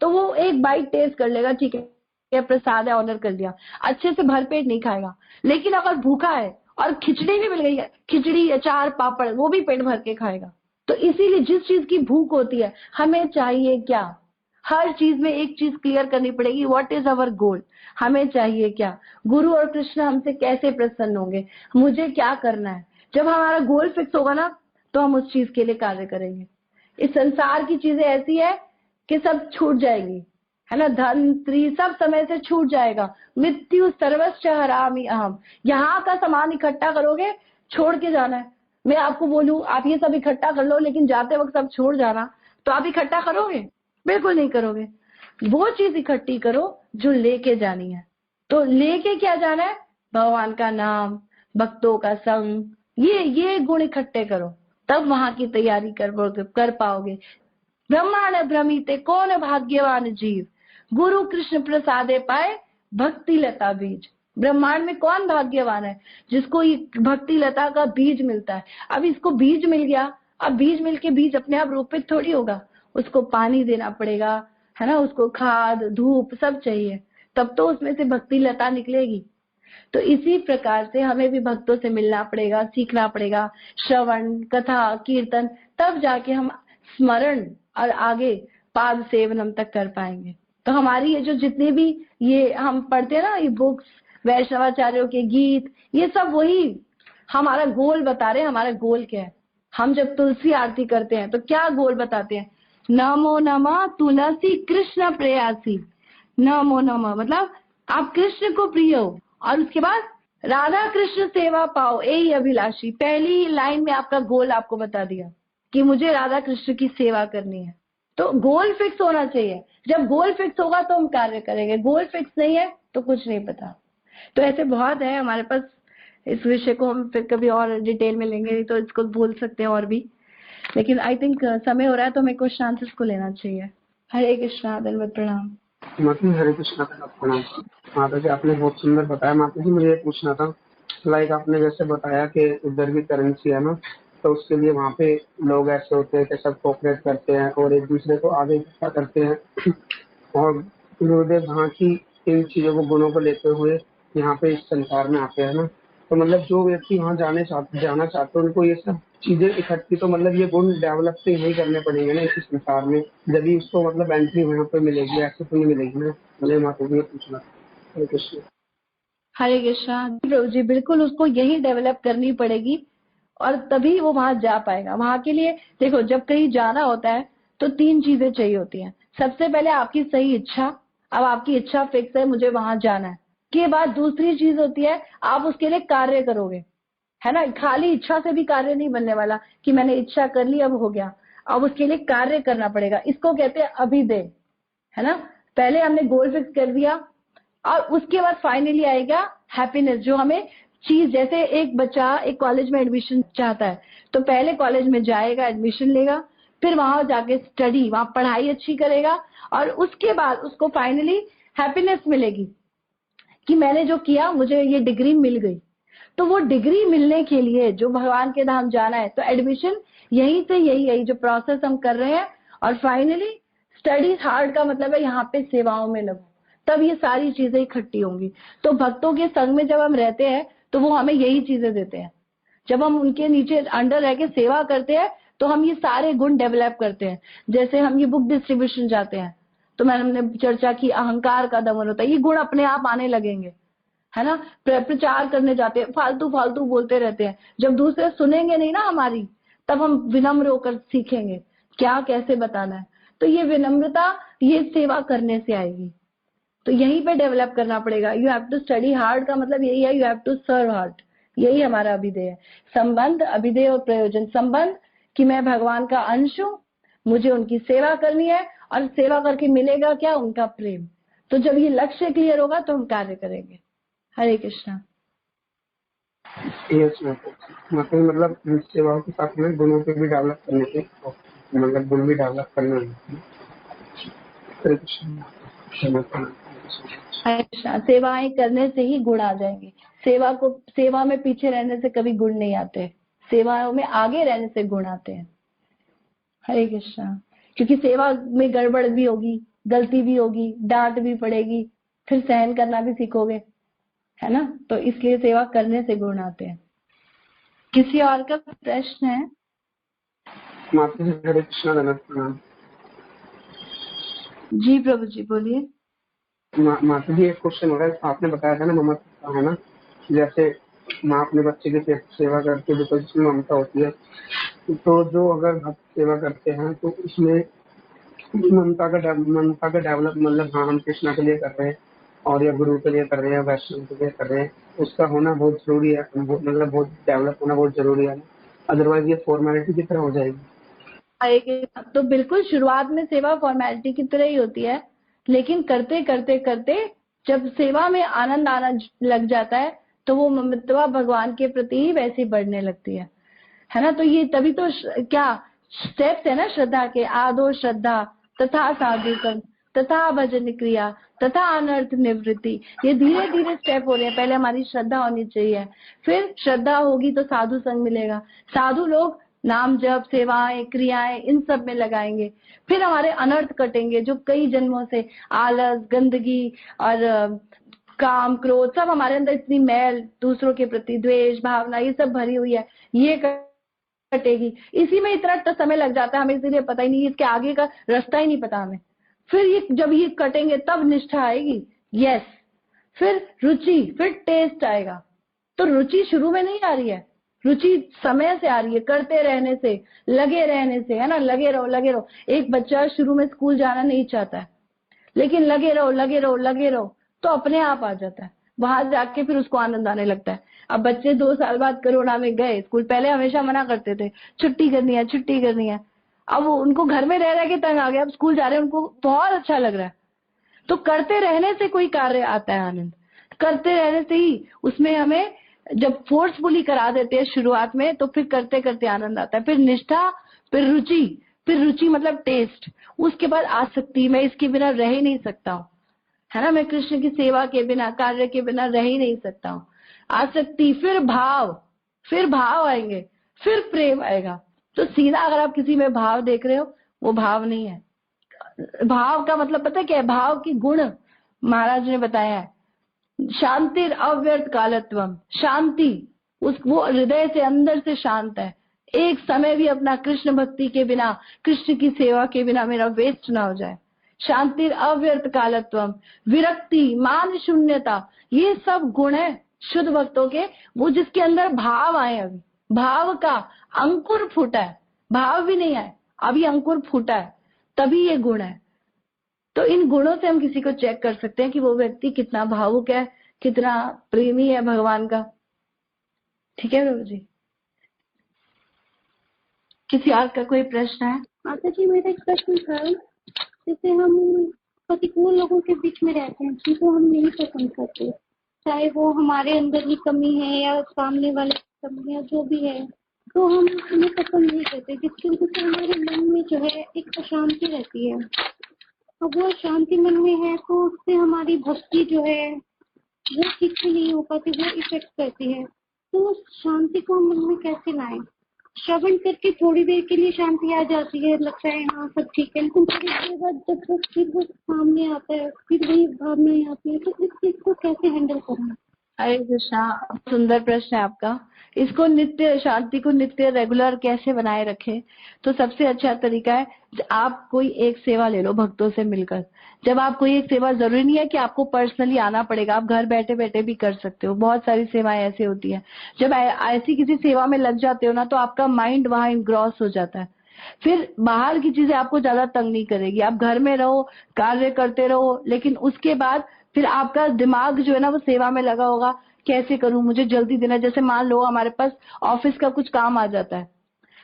S1: तो वो एक बाइट टेस्ट कर लेगा, ठीक है या प्रसाद है ऑनर कर लिया, अच्छे से भरपेट नहीं खाएगा। लेकिन अगर भूखा है और खिचड़ी भी मिल गई है, खिचड़ी अचार पापड़, वो भी पेट भर के खाएगा। तो इसीलिए जिस चीज की भूख होती है, हमें चाहिए क्या, हर चीज में एक चीज क्लियर करनी पड़ेगी, व्हाट इज अवर गोल, हमें चाहिए क्या, गुरु और कृष्ण हमसे कैसे प्रसन्न होंगे, मुझे क्या करना है। जब हमारा गोल फिक्स होगा ना, तो हम उस चीज के लिए कार्य करेंगे। इस संसार की चीजें ऐसी है कि सब छूट जाएंगी, है ना, धन स्त्री सब समय से छूट जाएगा। मृत्यु सर्वस्व हरामि अहम, यहाँ का सामान इकट्ठा करोगे, छोड़ के जाना है। मैं आपको बोलूं आप ये सब इकट्ठा कर लो, लेकिन जाते वक्त सब छोड़ जाना, तो आप इकट्ठा करोगे? बिल्कुल नहीं करोगे। वो चीज इकट्ठी करो जो लेके जानी है। तो लेके क्या जाना है? भगवान का नाम, भक्तों का संग, ये गुण इकट्ठे करो, तब वहां की तैयारी कर पाओगे। ब्रह्मांड भ्रमिते कौन भाग्यवान जीव, गुरु कृष्ण प्रसादे पाए भक्ति लता बीज। ब्रह्मांड में कौन भाग्यवान है जिसको ये भक्ति लता का बीज मिलता है। अब इसको बीज मिल गया, अब बीज मिलके बीज अपने आप रोपित थोड़ी होगा, उसको पानी देना पड़ेगा, है ना, उसको खाद धूप सब चाहिए, तब तो उसमें से भक्ति लता निकलेगी। तो इसी प्रकार से हमें भी भक्तों से मिलना पड़ेगा, सीखना पड़ेगा, श्रवण कथा कीर्तन, तब जाके हम स्मरण और आगे पाद सेवन हम तक कर पाएंगे। तो हमारी ये जो जितने भी ये हम पढ़ते हैं ना, ये बुक्स, वैष्णवाचार्यों के गीत, ये सब वही हमारा गोल बता रहे हैं। हमारा गोल क्या है? हम जब तुलसी आरती करते हैं तो क्या गोल बताते हैं? नमो नमः तुलसी कृष्ण प्रेयासी, नमो नमः मतलब आप कृष्ण को प्रिय हो, और उसके बाद राधा कृष्ण सेवा पाओ यही अभिलाषी। पहली लाइन में आपका गोल आपको बता दिया कि मुझे राधा कृष्ण की सेवा करनी है। तो गोल फिक्स होना चाहिए। जब गोल फिक्स होगा तो हम कार्य करेंगे, गोल फिक्स नहीं है तो कुछ नहीं पता। तो ऐसे बहुत है हमारे पास, इस विषय को हम फिर कभी और डिटेल में लेंगे, तो इसको बोल सकते हैं और भी, लेकिन आई थिंक समय हो रहा है तो मेरे को क्वेश्चन को लेना चाहिए। हरे कृष्णा, धन्यवाद, प्रणाम।
S2: माता जी हरे कृष्णा का प्रणाम। माता जी आपने बहुत सुंदर बताया। माता जी मुझे ये पूछना था, लाइक आपने जैसे बताया कि उधर की करेंसी है ना, तो उसके लिए वहाँ पे लोग ऐसे होते हैं कि सब कोऑपरेट करते हैं और एक दूसरे को आगे इकट्ठा करते हैं और गुरुदेव वहाँ की इन चीजों को गुणों को लेते हुए यहाँ पे इस संसार में आते हैं ना, तो मतलब जो व्यक्ति वहाँ जाना चाहते हैं उनको ये सब चीजें इकट्ठी, तो मतलब ये गुण डेवलप तो यही करने पड़ेंगे ना इस संसार में, जब उसको मतलब एंट्री वहाँ पे मिलेगी, ऐसे तो नहीं मिलेगी ना। मुझे माता जी पूछना। हरे कृष्ण।
S1: हरे कृष्णा प्रभु जी, बिल्कुल उसको यही डेवलप करनी पड़ेगी और तभी वो वहां जा पाएगा। वहां के लिए देखो, जब कहीं जाना होता है तो 3 चीजें चाहिए होती हैं। सबसे पहले आपकी सही इच्छा, अब आपकी इच्छा फिक्स है मुझे वहां जाना है, के बाद दूसरी चीज होती है आप उसके लिए कार्य करोगे, है ना। खाली इच्छा से भी कार्य नहीं बनने वाला कि मैंने इच्छा कर ली अब हो गया, अब उसके लिए कार्य करना पड़ेगा। इसको कहते हैं अभिदय, है ना। पहले हमने गोल फिक्स कर दिया और उसके बाद फाइनली आएगा हैप्पीनेस, जो हमें चीज, जैसे एक बच्चा एक कॉलेज में एडमिशन चाहता है तो पहले कॉलेज में जाएगा, एडमिशन लेगा, फिर वहां जाके स्टडी, वहां पढ़ाई अच्छी करेगा और उसके बाद उसको फाइनली हैप्पीनेस मिलेगी कि मैंने जो किया मुझे ये डिग्री मिल गई। तो वो डिग्री मिलने के लिए जो भगवान के धाम जाना है तो एडमिशन यहीं से यही जो प्रोसेस हम कर रहे हैं, और फाइनली स्टडी हार्ड का मतलब है यहाँ पे सेवाओं में लगो, तब ये सारी चीजें इकट्ठी होंगी। तो भक्तों के संग में जब हम रहते हैं तो वो हमें यही चीजें देते हैं। जब हम उनके नीचे अंडर रह के सेवा करते हैं तो हम ये सारे गुण डेवलप करते हैं। जैसे हम ये बुक डिस्ट्रीब्यूशन जाते हैं तो हमने चर्चा की अहंकार का दमन होता है, ये गुण अपने आप आने लगेंगे, है ना। प्रचार करने जाते हैं, फालतू फालतू बोलते रहते हैं, जब दूसरे सुनेंगे नहीं ना हमारी, तब हम विनम्र होकर सीखेंगे क्या कैसे बताना है। तो ये विनम्रता ये सेवा करने से आएगी। तो यहीं पे डेवलप करना पड़ेगा। You have to study hard का मतलब यही है, you have to serve hard. यही हमारा अभिधेय है। संबंध, अभिधेय और प्रयोजन। संबंध कि मैं भगवान का अंश हूँ, मुझे उनकी सेवा करनी है और सेवा करके मिलेगा क्या? उनका प्रेम। तो जब ये लक्ष्य क्लियर होगा तो हम कार्य करेंगे। हरे कृष्णा।
S2: यस मतलब सेवाओं के साथ में गुणों को भी डेवलप करने के, मतलब गुण भी डेवलप करना है। हरे कृष्ण।
S1: अच्छा, सेवाएं करने से ही गुण आ जाएंगे। सेवा में पीछे रहने से कभी गुण नहीं आते, सेवाओं में आगे रहने से गुण आते हैं। हरे कृष्णा। क्योंकि सेवा में गड़बड़ भी होगी, गलती भी होगी, डांट भी पड़ेगी, फिर सहन करना भी सीखोगे, है ना। तो इसलिए सेवा करने से गुण आते हैं। किसी और का प्रश्न है?
S2: माता जी हरे कृष्णा धन्यवाद प्रणाम।
S1: जी प्रभु जी बोलिए।
S2: माता जी एक क्वेश्चन हो रहा है, आपने बताया था ना ममता का, है ना, जैसे माँ अपने बच्चे की सेवा करती है तो जिसमें ममता होती है, तो जो अगर भक्त सेवा करते हैं तो उसमें ममता का डेवलप, मतलब हाँ हम कृष्णा के लिए कर रहे हैं और या गुरु के लिए कर रहे हैं, वैष्णव के लिए कर रहे हैं, उसका होना बहुत जरूरी है, मतलब बहुत डेवलप होना बहुत जरूरी है, अदरवाइज ये फॉर्मेलिटी की तरह हो जाएगी।
S1: तो बिल्कुल शुरुआत में सेवा फॉर्मेलिटी की तरह ही होती है, लेकिन करते करते करते जब सेवा में आनंद आना लग जाता है तो वो ममता भगवान के प्रति ही वैसे बढ़ने लगती है ना। तो ये तभी तो क्या स्टेप्स है ना श्रद्धा के, आदो श्रद्धा तथा साधु संग तथा भजन क्रिया तथा अनर्थ निवृत्ति। ये धीरे धीरे स्टेप हो रहे हैं। पहले हमारी श्रद्धा होनी चाहिए, फिर श्रद्धा होगी तो साधु संग मिलेगा, साधु लोग नाम जप सेवाएं क्रियाएं इन सब में लगाएंगे, फिर हमारे अनर्थ कटेंगे जो कई जन्मों से आलस गंदगी और काम क्रोध सब हमारे अंदर इतनी मैल, दूसरों के प्रति द्वेष भावना ये सब भरी हुई है, ये कटेगी। इसी में इतना समय लग जाता है हमें, इसीलिए पता ही नहीं, इसके आगे का रास्ता ही नहीं पता हमें। फिर ये जब ये कटेंगे तब निष्ठा आएगी, यस, फिर रुचि, फिर टेस्ट आएगा। तो रुचि शुरू में नहीं आ रही है, रुचि समय से आ रही है, करते रहने से, लगे रहने से, है ना। लगे रहो लगे रहो। एक बच्चा शुरू में स्कूल जाना नहीं चाहता है, लेकिन लगे रहो लगे रहो लगे रहो तो अपने आप आ जाता है, वहां जाके फिर उसको आनंद आने लगता है। अब बच्चे 2 साल बाद कोरोना में गए स्कूल, पहले हमेशा मना करते थे छुट्टी करनी है छुट्टी करनी है, अब वो उनको घर में रह रह के तंग आ गया, अब स्कूल जा रहे हैं उनको बहुत अच्छा लग रहा है। तो करते रहने से कोई कार्य आता है आनंद, करते रहने से ही। उसमें हमें जब फोर्सफुली करा देते हैं शुरुआत में तो फिर करते करते आनंद आता है, फिर निष्ठा, फिर रुचि, फिर रुचि मतलब टेस्ट, उसके बाद आसक्ति, मैं इसके बिना रह ही नहीं सकता हूँ, है ना। मैं कृष्ण की सेवा के बिना कार्य के बिना रह ही नहीं सकता हूँ। आसक्ति, फिर भाव आएंगे, फिर प्रेम आएगा। तो सीधा अगर आप किसी में भाव देख रहे हो वो भाव नहीं है। भाव का मतलब पता है क्या है? भाव की गुण महाराज ने बताया है, शांतिर अव्यर्थ कालत्वम, शांति वो हृदय से अंदर से शांत है, एक समय भी अपना कृष्ण भक्ति के बिना कृष्ण की सेवा के बिना मेरा वेस्ट ना हो जाए। शांतिर अव्यर्थ कालत्वम, विरक्ति, मान शून्यता, ये सब गुण है शुद्ध भक्तों के, वो जिसके अंदर भाव आए। अभी भाव का अंकुर फूटा है, भाव भी नहीं आए, अभी अंकुर फूटा है, तभी ये गुण है। तो इन गुणों से हम किसी को चेक कर सकते हैं कि वो व्यक्ति कितना भावुक है, कितना प्रेमी है भगवान का। ठीक है प्रभु जी। किसी और का कोई प्रश्न है?
S3: माता जी मेरा एक प्रश्न था, जैसे हम प्रतिकूल लोगों के बीच में रहते हैं जिनको हम नहीं पसंद करते, चाहे वो हमारे अंदर ही कमी है या सामने वाले की कमी है, जो भी है, तो हम उन्हें पसंद नहीं करते, जिसकी वजह से हमारे मन में जो है एक अशांति रहती है। अब वो शांति मन में है तो उससे हमारी भक्ति जो है वो ठीक से नहीं हो पाती, वो इफेक्ट करती है। तो उस शांति को हम मन में कैसे लाएं? श्रवण करके थोड़ी देर के लिए शांति आ जाती है, लगता है हाँ सब ठीक है, लेकिन थोड़ी देर बाद जब वो फिर वो सामने आता है, फिर वही भावनाएं आती है, तो इस चीज को कैसे हैंडल करना?
S1: हरे कृष्णा, सुंदर प्रश्न है आपका। इसको नित्य शांति को नित्य रेगुलर कैसे बनाए रखें? तो सबसे अच्छा तरीका है आप कोई एक सेवा ले लो भक्तों से मिलकर। जब आप कोई एक सेवा, जरूरी नहीं है कि आपको पर्सनली आना पड़ेगा, आप घर बैठे बैठे भी कर सकते हो, बहुत सारी सेवाएं ऐसी होती है। जब ऐसी किसी सेवा में लग जाते हो ना तो आपका माइंड वहां इनग्रॉस हो जाता है, फिर बाहर की चीजें आपको ज्यादा तंग नहीं करेगी। आप घर में रहो, कार्य करते रहो, लेकिन उसके बाद फिर आपका दिमाग जो है ना वो सेवा में लगा होगा, कैसे करूं, मुझे जल्दी देना। जैसे मान लो हमारे पास ऑफिस का कुछ काम आ जाता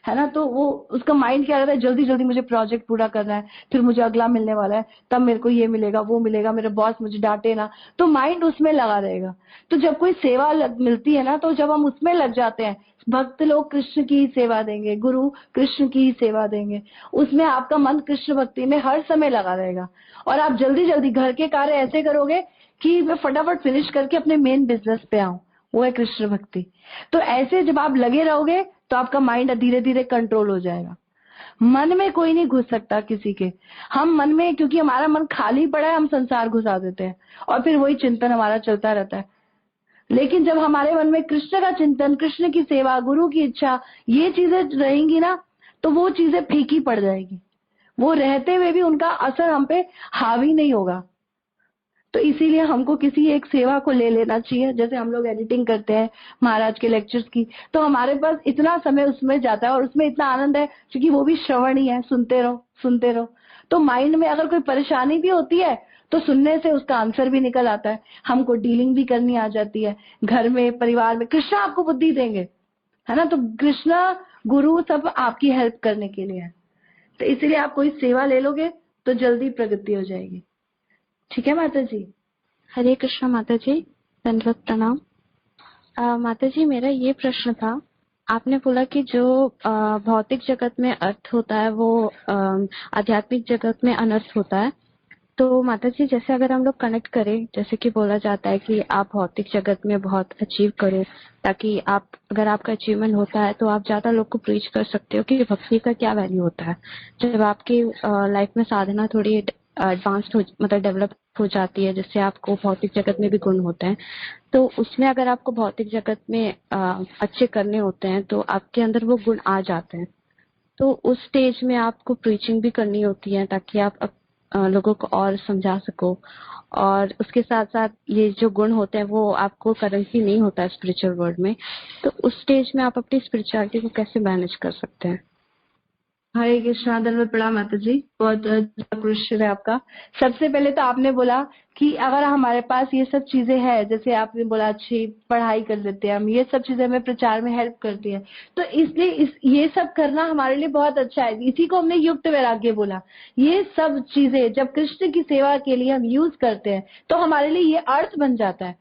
S1: है ना, तो वो उसका माइंड क्या रहता है, जल्दी जल्दी मुझे प्रोजेक्ट पूरा करना है, फिर मुझे अगला मिलने वाला है, तब मेरे को ये मिलेगा वो मिलेगा, मेरे बॉस मुझे डांटे ना, तो माइंड उसमें लगा रहेगा। तो जब कोई सेवा मिलती है ना, तो जब हम उसमें लग जाते हैं, भक्त लोग कृष्ण की ही सेवा देंगे, गुरु कृष्ण की ही सेवा देंगे, उसमें आपका मन कृष्ण भक्ति में हर समय लगा रहेगा। और आप जल्दी जल्दी घर के कार्य ऐसे करोगे कि मैं फटाफट फिनिश करके अपने मेन बिजनेस पे आऊं, वो है कृष्ण भक्ति। तो ऐसे जब आप लगे रहोगे तो आपका माइंड धीरे धीरे कंट्रोल हो जाएगा। मन में कोई नहीं घुस सकता किसी के। हम मन में, क्योंकि हमारा मन खाली पड़ा है, हम संसार घुसा देते हैं और फिर वही चिंतन हमारा चलता रहता है। लेकिन जब हमारे मन में कृष्ण का चिंतन, कृष्ण की सेवा, गुरु की इच्छा, ये चीजें रहेंगी ना, तो वो चीजें फीकी पड़ जाएगी। वो रहते हुए भी उनका असर हम पे हावी नहीं होगा। तो इसीलिए हमको किसी एक सेवा को ले लेना चाहिए। जैसे हम लोग एडिटिंग करते हैं महाराज के लेक्चर्स की, तो हमारे पास इतना समय उसमें जाता है और उसमें इतना आनंद है, क्योंकि वो भी श्रवण ही है, सुनते रहो सुनते रहो। तो माइंड में अगर कोई परेशानी भी होती है तो सुनने से उसका आंसर भी निकल आता है, हमको डीलिंग भी करनी आ जाती है, घर में, परिवार में। कृष्ण आपको बुद्धि देंगे, है ना। तो कृष्ण गुरु सब आपकी हेल्प करने के लिए है। तो इसीलिए आप कोई सेवा ले लोगे तो जल्दी प्रगति हो जाएगी। ठीक है माता जी।
S3: हरे कृष्ण माता जी, दंडवत प्रणाम। माता जी, मेरा ये प्रश्न था, आपने बोला कि जो भौतिक जगत में अर्थ होता है वो आध्यात्मिक जगत में अनर्थ होता है। तो माता जी, जैसे अगर हम लोग कनेक्ट करें, जैसे कि बोला जाता है कि आप भौतिक जगत में बहुत अचीव करो, ताकि आप, अगर आपका अचीवमेंट होता है तो आप ज्यादा लोग को प्रीच कर सकते हो कि भक्ति का क्या वैल्यू होता है। जब आपकी लाइफ में साधना थोड़ी एडवांस्ड हो, मतलब डेवलप हो जाती है, जिससे आपको भौतिक जगत में भी गुण होते हैं, तो उसमें अगर आपको भौतिक जगत में अच्छे करने होते हैं तो आपके अंदर वो गुण आ जाते हैं। तो उस स्टेज में आपको प्रीचिंग भी करनी होती है, ताकि आप लोगों को और समझा सको। और उसके साथ साथ ये जो गुण होते हैं वो आपको करेंसी नहीं होता है स्पिरिचुअल वर्ल्ड में। तो उस स्टेज में आप अपनी स्पिरिचुअलिटी को कैसे मैनेज कर सकते हैं?
S1: हरे कृष्णा, धन्यवाद प्रणाम माता जी, बहुत क्वेश्चन है आपका। सबसे पहले तो आपने बोला कि अगर हमारे पास ये सब चीजें हैं, जैसे आपने बोला अच्छी पढ़ाई कर लेते हैं हम, ये सब चीजें हमें प्रचार में हेल्प करती है, तो इसलिए ये सब करना हमारे लिए बहुत अच्छा है। इसी को हमने युक्त वैराग्य बोला। ये सब चीजें जब कृष्ण की सेवा के लिए हम यूज करते हैं तो हमारे लिए ये अर्थ बन जाता है।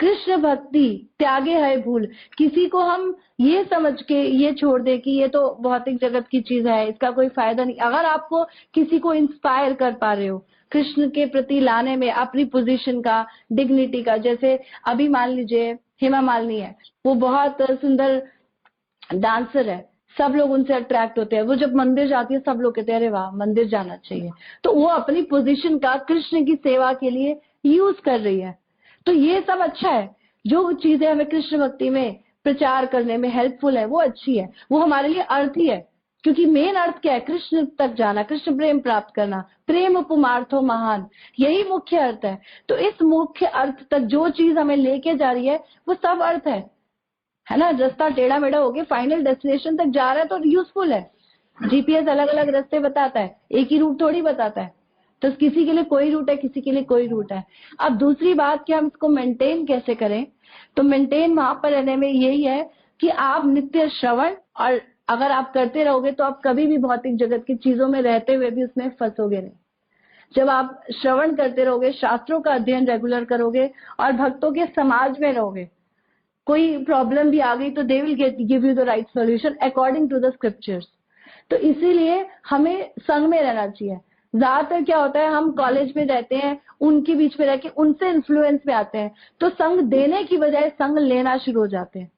S1: कृष्ण भक्ति त्यागे है भूल। किसी को हम ये समझ के ये छोड़ दे कि ये तो भौतिक जगत की चीज है, इसका कोई फायदा नहीं। अगर आपको किसी को इंस्पायर कर पा रहे हो कृष्ण के प्रति लाने में, अपनी पोजीशन का, डिग्निटी का, जैसे अभी मान लीजिए हेमा मालिनी है, वो बहुत सुंदर डांसर है, सब लोग उनसे अट्रैक्ट होते हैं। वो जब मंदिर जाती है सब लोग कहते हैं अरे वाह मंदिर जाना चाहिए। तो वो अपनी पोजीशन का कृष्ण की सेवा के लिए यूज कर रही है। तो ये सब अच्छा है। जो चीजें हमें कृष्ण भक्ति में प्रचार करने में हेल्पफुल है वो अच्छी है, वो हमारे लिए अर्थ ही है। क्योंकि मेन अर्थ क्या है? कृष्ण तक जाना, कृष्ण प्रेम प्राप्त करना। प्रेम उपमार्थो महान, यही मुख्य अर्थ है। तो इस मुख्य अर्थ तक जो चीज हमें लेके जा रही है वो सब अर्थ है ना। रास्ता टेढ़ा मेढ़ा होके फाइनल डेस्टिनेशन तक जा रहा है तो यूजफुल है। जीपीएस अलग अलग रास्ते बताता है, एक ही रूट थोड़ी बताता है। तो किसी के लिए कोई रूट है, किसी के लिए कोई रूट है। अब दूसरी बात कि हम इसको मेंटेन कैसे करें, तो मेंटेन वहां पर रहने में यही है कि आप नित्य श्रवण, और अगर आप करते रहोगे तो आप कभी भी भौतिक जगत की चीजों में रहते हुए भी उसमें फंसोगे नहीं। जब आप श्रवण करते रहोगे, शास्त्रों का अध्ययन रेगुलर करोगे और भक्तों के समाज में रहोगे, कोई प्रॉब्लम भी आ गई तो they will give you the right solution according to the scriptures. तो इसीलिए हमें संग में रहना चाहिए। ज्यादातर क्या होता है, हम कॉलेज में रहते हैं, उनके बीच में रह के उनसे इन्फ्लुएंस में आते हैं, तो संग देने की बजाय संग लेना शुरू हो जाते हैं।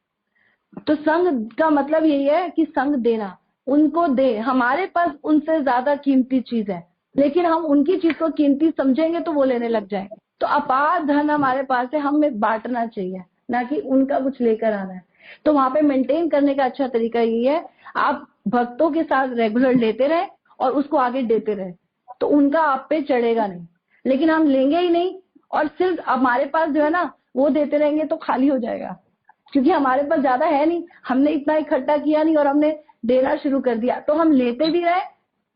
S1: तो संग का मतलब यही है कि संग देना, उनको दे। हमारे पास उनसे ज्यादा कीमती चीज है, लेकिन हम उनकी चीज को कीमती समझेंगे तो वो लेने लग जाएंगे। तो अपार धन हमारे पास है, हमें बांटना चाहिए, ना कि उनका कुछ लेकर आना है। तो वहां पे मेंटेन करने का अच्छा तरीका यही है, आप भक्तों के साथ रेगुलर लेते रहे और उसको आगे देते रहे, तो उनका आप पे चढ़ेगा नहीं। लेकिन हम लेंगे ही नहीं और सिर्फ हमारे पास जो है ना वो देते रहेंगे तो खाली हो जाएगा, क्योंकि हमारे पास ज्यादा है नहीं, हमने इतना इकट्ठा किया नहीं और हमने देना शुरू कर दिया। तो हम लेते भी रहे,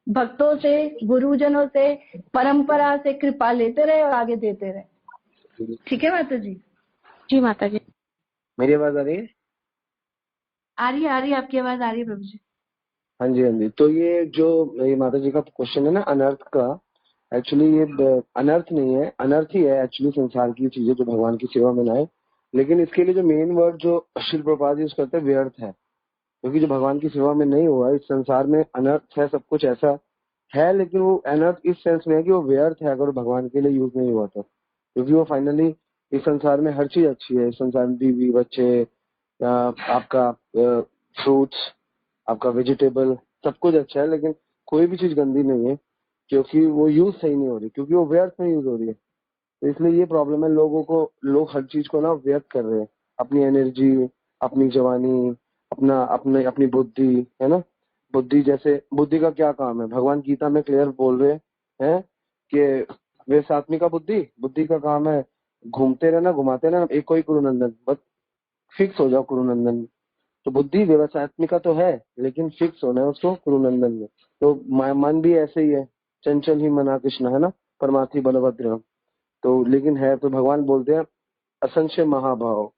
S1: भक्तों से, गुरुजनों से, परंपरा से कृपा लेते रहे और आगे देते रहे। ठीक है माता जी?
S3: जी माता जी।
S4: मेरी आवाज आ रही है?
S1: आ रही है, आपकी आवाज आ रही है प्रभु जी।
S4: हाँ जी, हाँ जी। तो ये माता जी का क्वेश्चन है ना अनर्थ का, एक्चुअली ये अनर्थ नहीं है, अनर्थ ही है एक्चुअली संसार की चीजें जो भगवान की सेवा में लाए। लेकिन इसके लिए जो मेन वर्ड जो शिल प्रभुपाद यूज करते हैं व्यर्थ है, क्योंकि जो भगवान की सेवा में नहीं हुआ इस संसार में अनर्थ है, सब कुछ ऐसा है। लेकिन वो अनर्थ इस सेंस में है कि वो व्यर्थ है अगर भगवान के लिए यूज नहीं हुआ तो, क्योंकि वो फाइनली इस संसार में हर चीज अच्छी है। इस संसार में बीवी बच्चे, आपका फ्रूट्स, आपका वेजिटेबल सब कुछ अच्छा है, लेकिन कोई भी चीज गंदी नहीं है, क्योंकि वो यूज सही नहीं हो रही, क्योंकि वो व्यर्थ में यूज हो रही है। तो इसलिए ये प्रॉब्लम है लोगों को, लोग हर चीज को ना व्यर्थ कर रहे हैं, अपनी एनर्जी, अपनी जवानी, अपना अपने अपनी बुद्धि, है ना। बुद्धि, जैसे बुद्धि का क्या काम है, भगवान गीता में क्लियर बोल रहे हैं कि वे सात्विका बुद्धि, बुद्धि का काम है घूमते रहना, घुमाते रहना, एक कोई कुरुनंदन, बस फिक्स हो जाओ कुरुनंदन में। तो बुद्धि व्यवसायत्मिका तो है, लेकिन फिक्स होना है उसको कुरुनंदन में। तो मन भी ऐसे ही है, चंचल ही मना कृष्ण, है ना, परमार्थी बलभद्र। तो लेकिन है तो भगवान बोलते हैं असंशय महाभाव,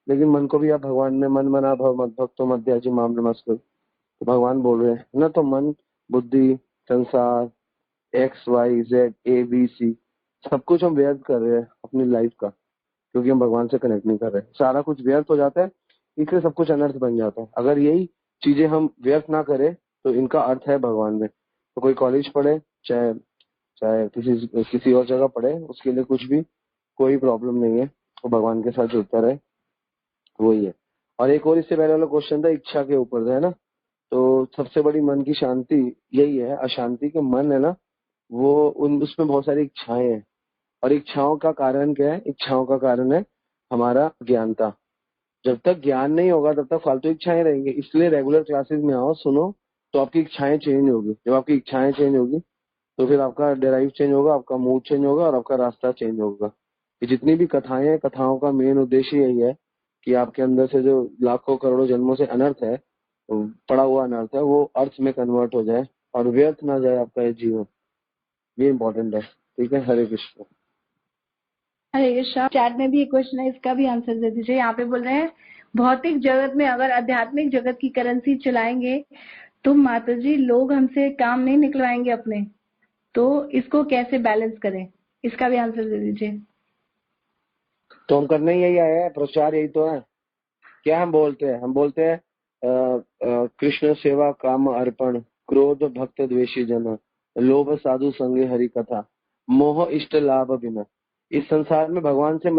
S4: लेकिन मन को भी आप भगवान में मन मना भव मद भक्तो मध्याजी माम नमस्कार, तो भगवान बोल रहे हैं ना। तो मन, बुद्धि, संसार, x y z a b c, सब कुछ हम व्यर्थ कर रहे हैं अपनी लाइफ का, क्योंकि हम भगवान से कनेक्ट नहीं कर रहे। सारा कुछ व्यर्थ हो जाता है, इसलिए सब कुछ अनर्थ बन जाता है। अगर यही चीजें हम व्यर्थ ना करें तो इनका अर्थ है भगवान में। तो कोई कॉलेज पढ़े, चाहे चाहे किसी और जगह पढ़े, उसके लिए कुछ भी कोई प्रॉब्लम नहीं है, वो भगवान के साथ जुड़ता रहे, वही है। और एक और इससे पहले वाला क्वेश्चन था इच्छा के ऊपर, है ना। तो सबसे बड़ी मन की शांति यही है, अशांति के मन है ना, वो उसमें बहुत सारी इच्छाएं हैं। और इच्छाओं का कारण क्या है, इच्छाओं का कारण है हमारा ज्ञानता। जब तक ज्ञान नहीं होगा तब तक फालतू इच्छाएं रहेंगी। इसलिए रेगुलर क्लासेस में आओ, सुनो, तो आपकी इच्छाएं चेंज होगी। जब आपकी इच्छाएं चेंज होगी तो फिर आपका डेराइव चेंज होगा, आपका मूड चेंज होगा और आपका रास्ता चेंज होगा। ये जितनी भी कथाएं हैं, कथाओं का मेन उद्देश्य यही है कि आपके अंदर से जो लाखों करोड़ों जन्मों से अनर्थ है, पड़ा हुआ अनर्थ है, वो अर्थ में कन्वर्ट हो जाए और व्यर्थ ना जाए आपका ये जीवन। ये इम्पोर्टेंट है, ठीक है। हरे कृष्ण।
S1: हरे कृष्णा। चैट में भी एक क्वेश्चन है, इसका भी आंसर दे दीजिए। यहाँ पे बोल रहे हैं भौतिक जगत में अगर आध्यात्मिक जगत की करेंसी चलाएंगे तो माताजी लोग हमसे काम नहीं निकलवाएंगे अपने, तो इसको कैसे बैलेंस करें, इसका भी आंसर दे दीजिए।
S4: तो हम करने ही यही आए हैं, प्रचार यही तो है। क्या हम बोलते हैं, हम बोलते हैं कृष्ण सेवा काम अर्पण, क्रोध भक्त द्वेषी जन, लोभ साधु संगे हरि कथा, मोह इष्ट लाभ बिना। इस संसार में भगवान से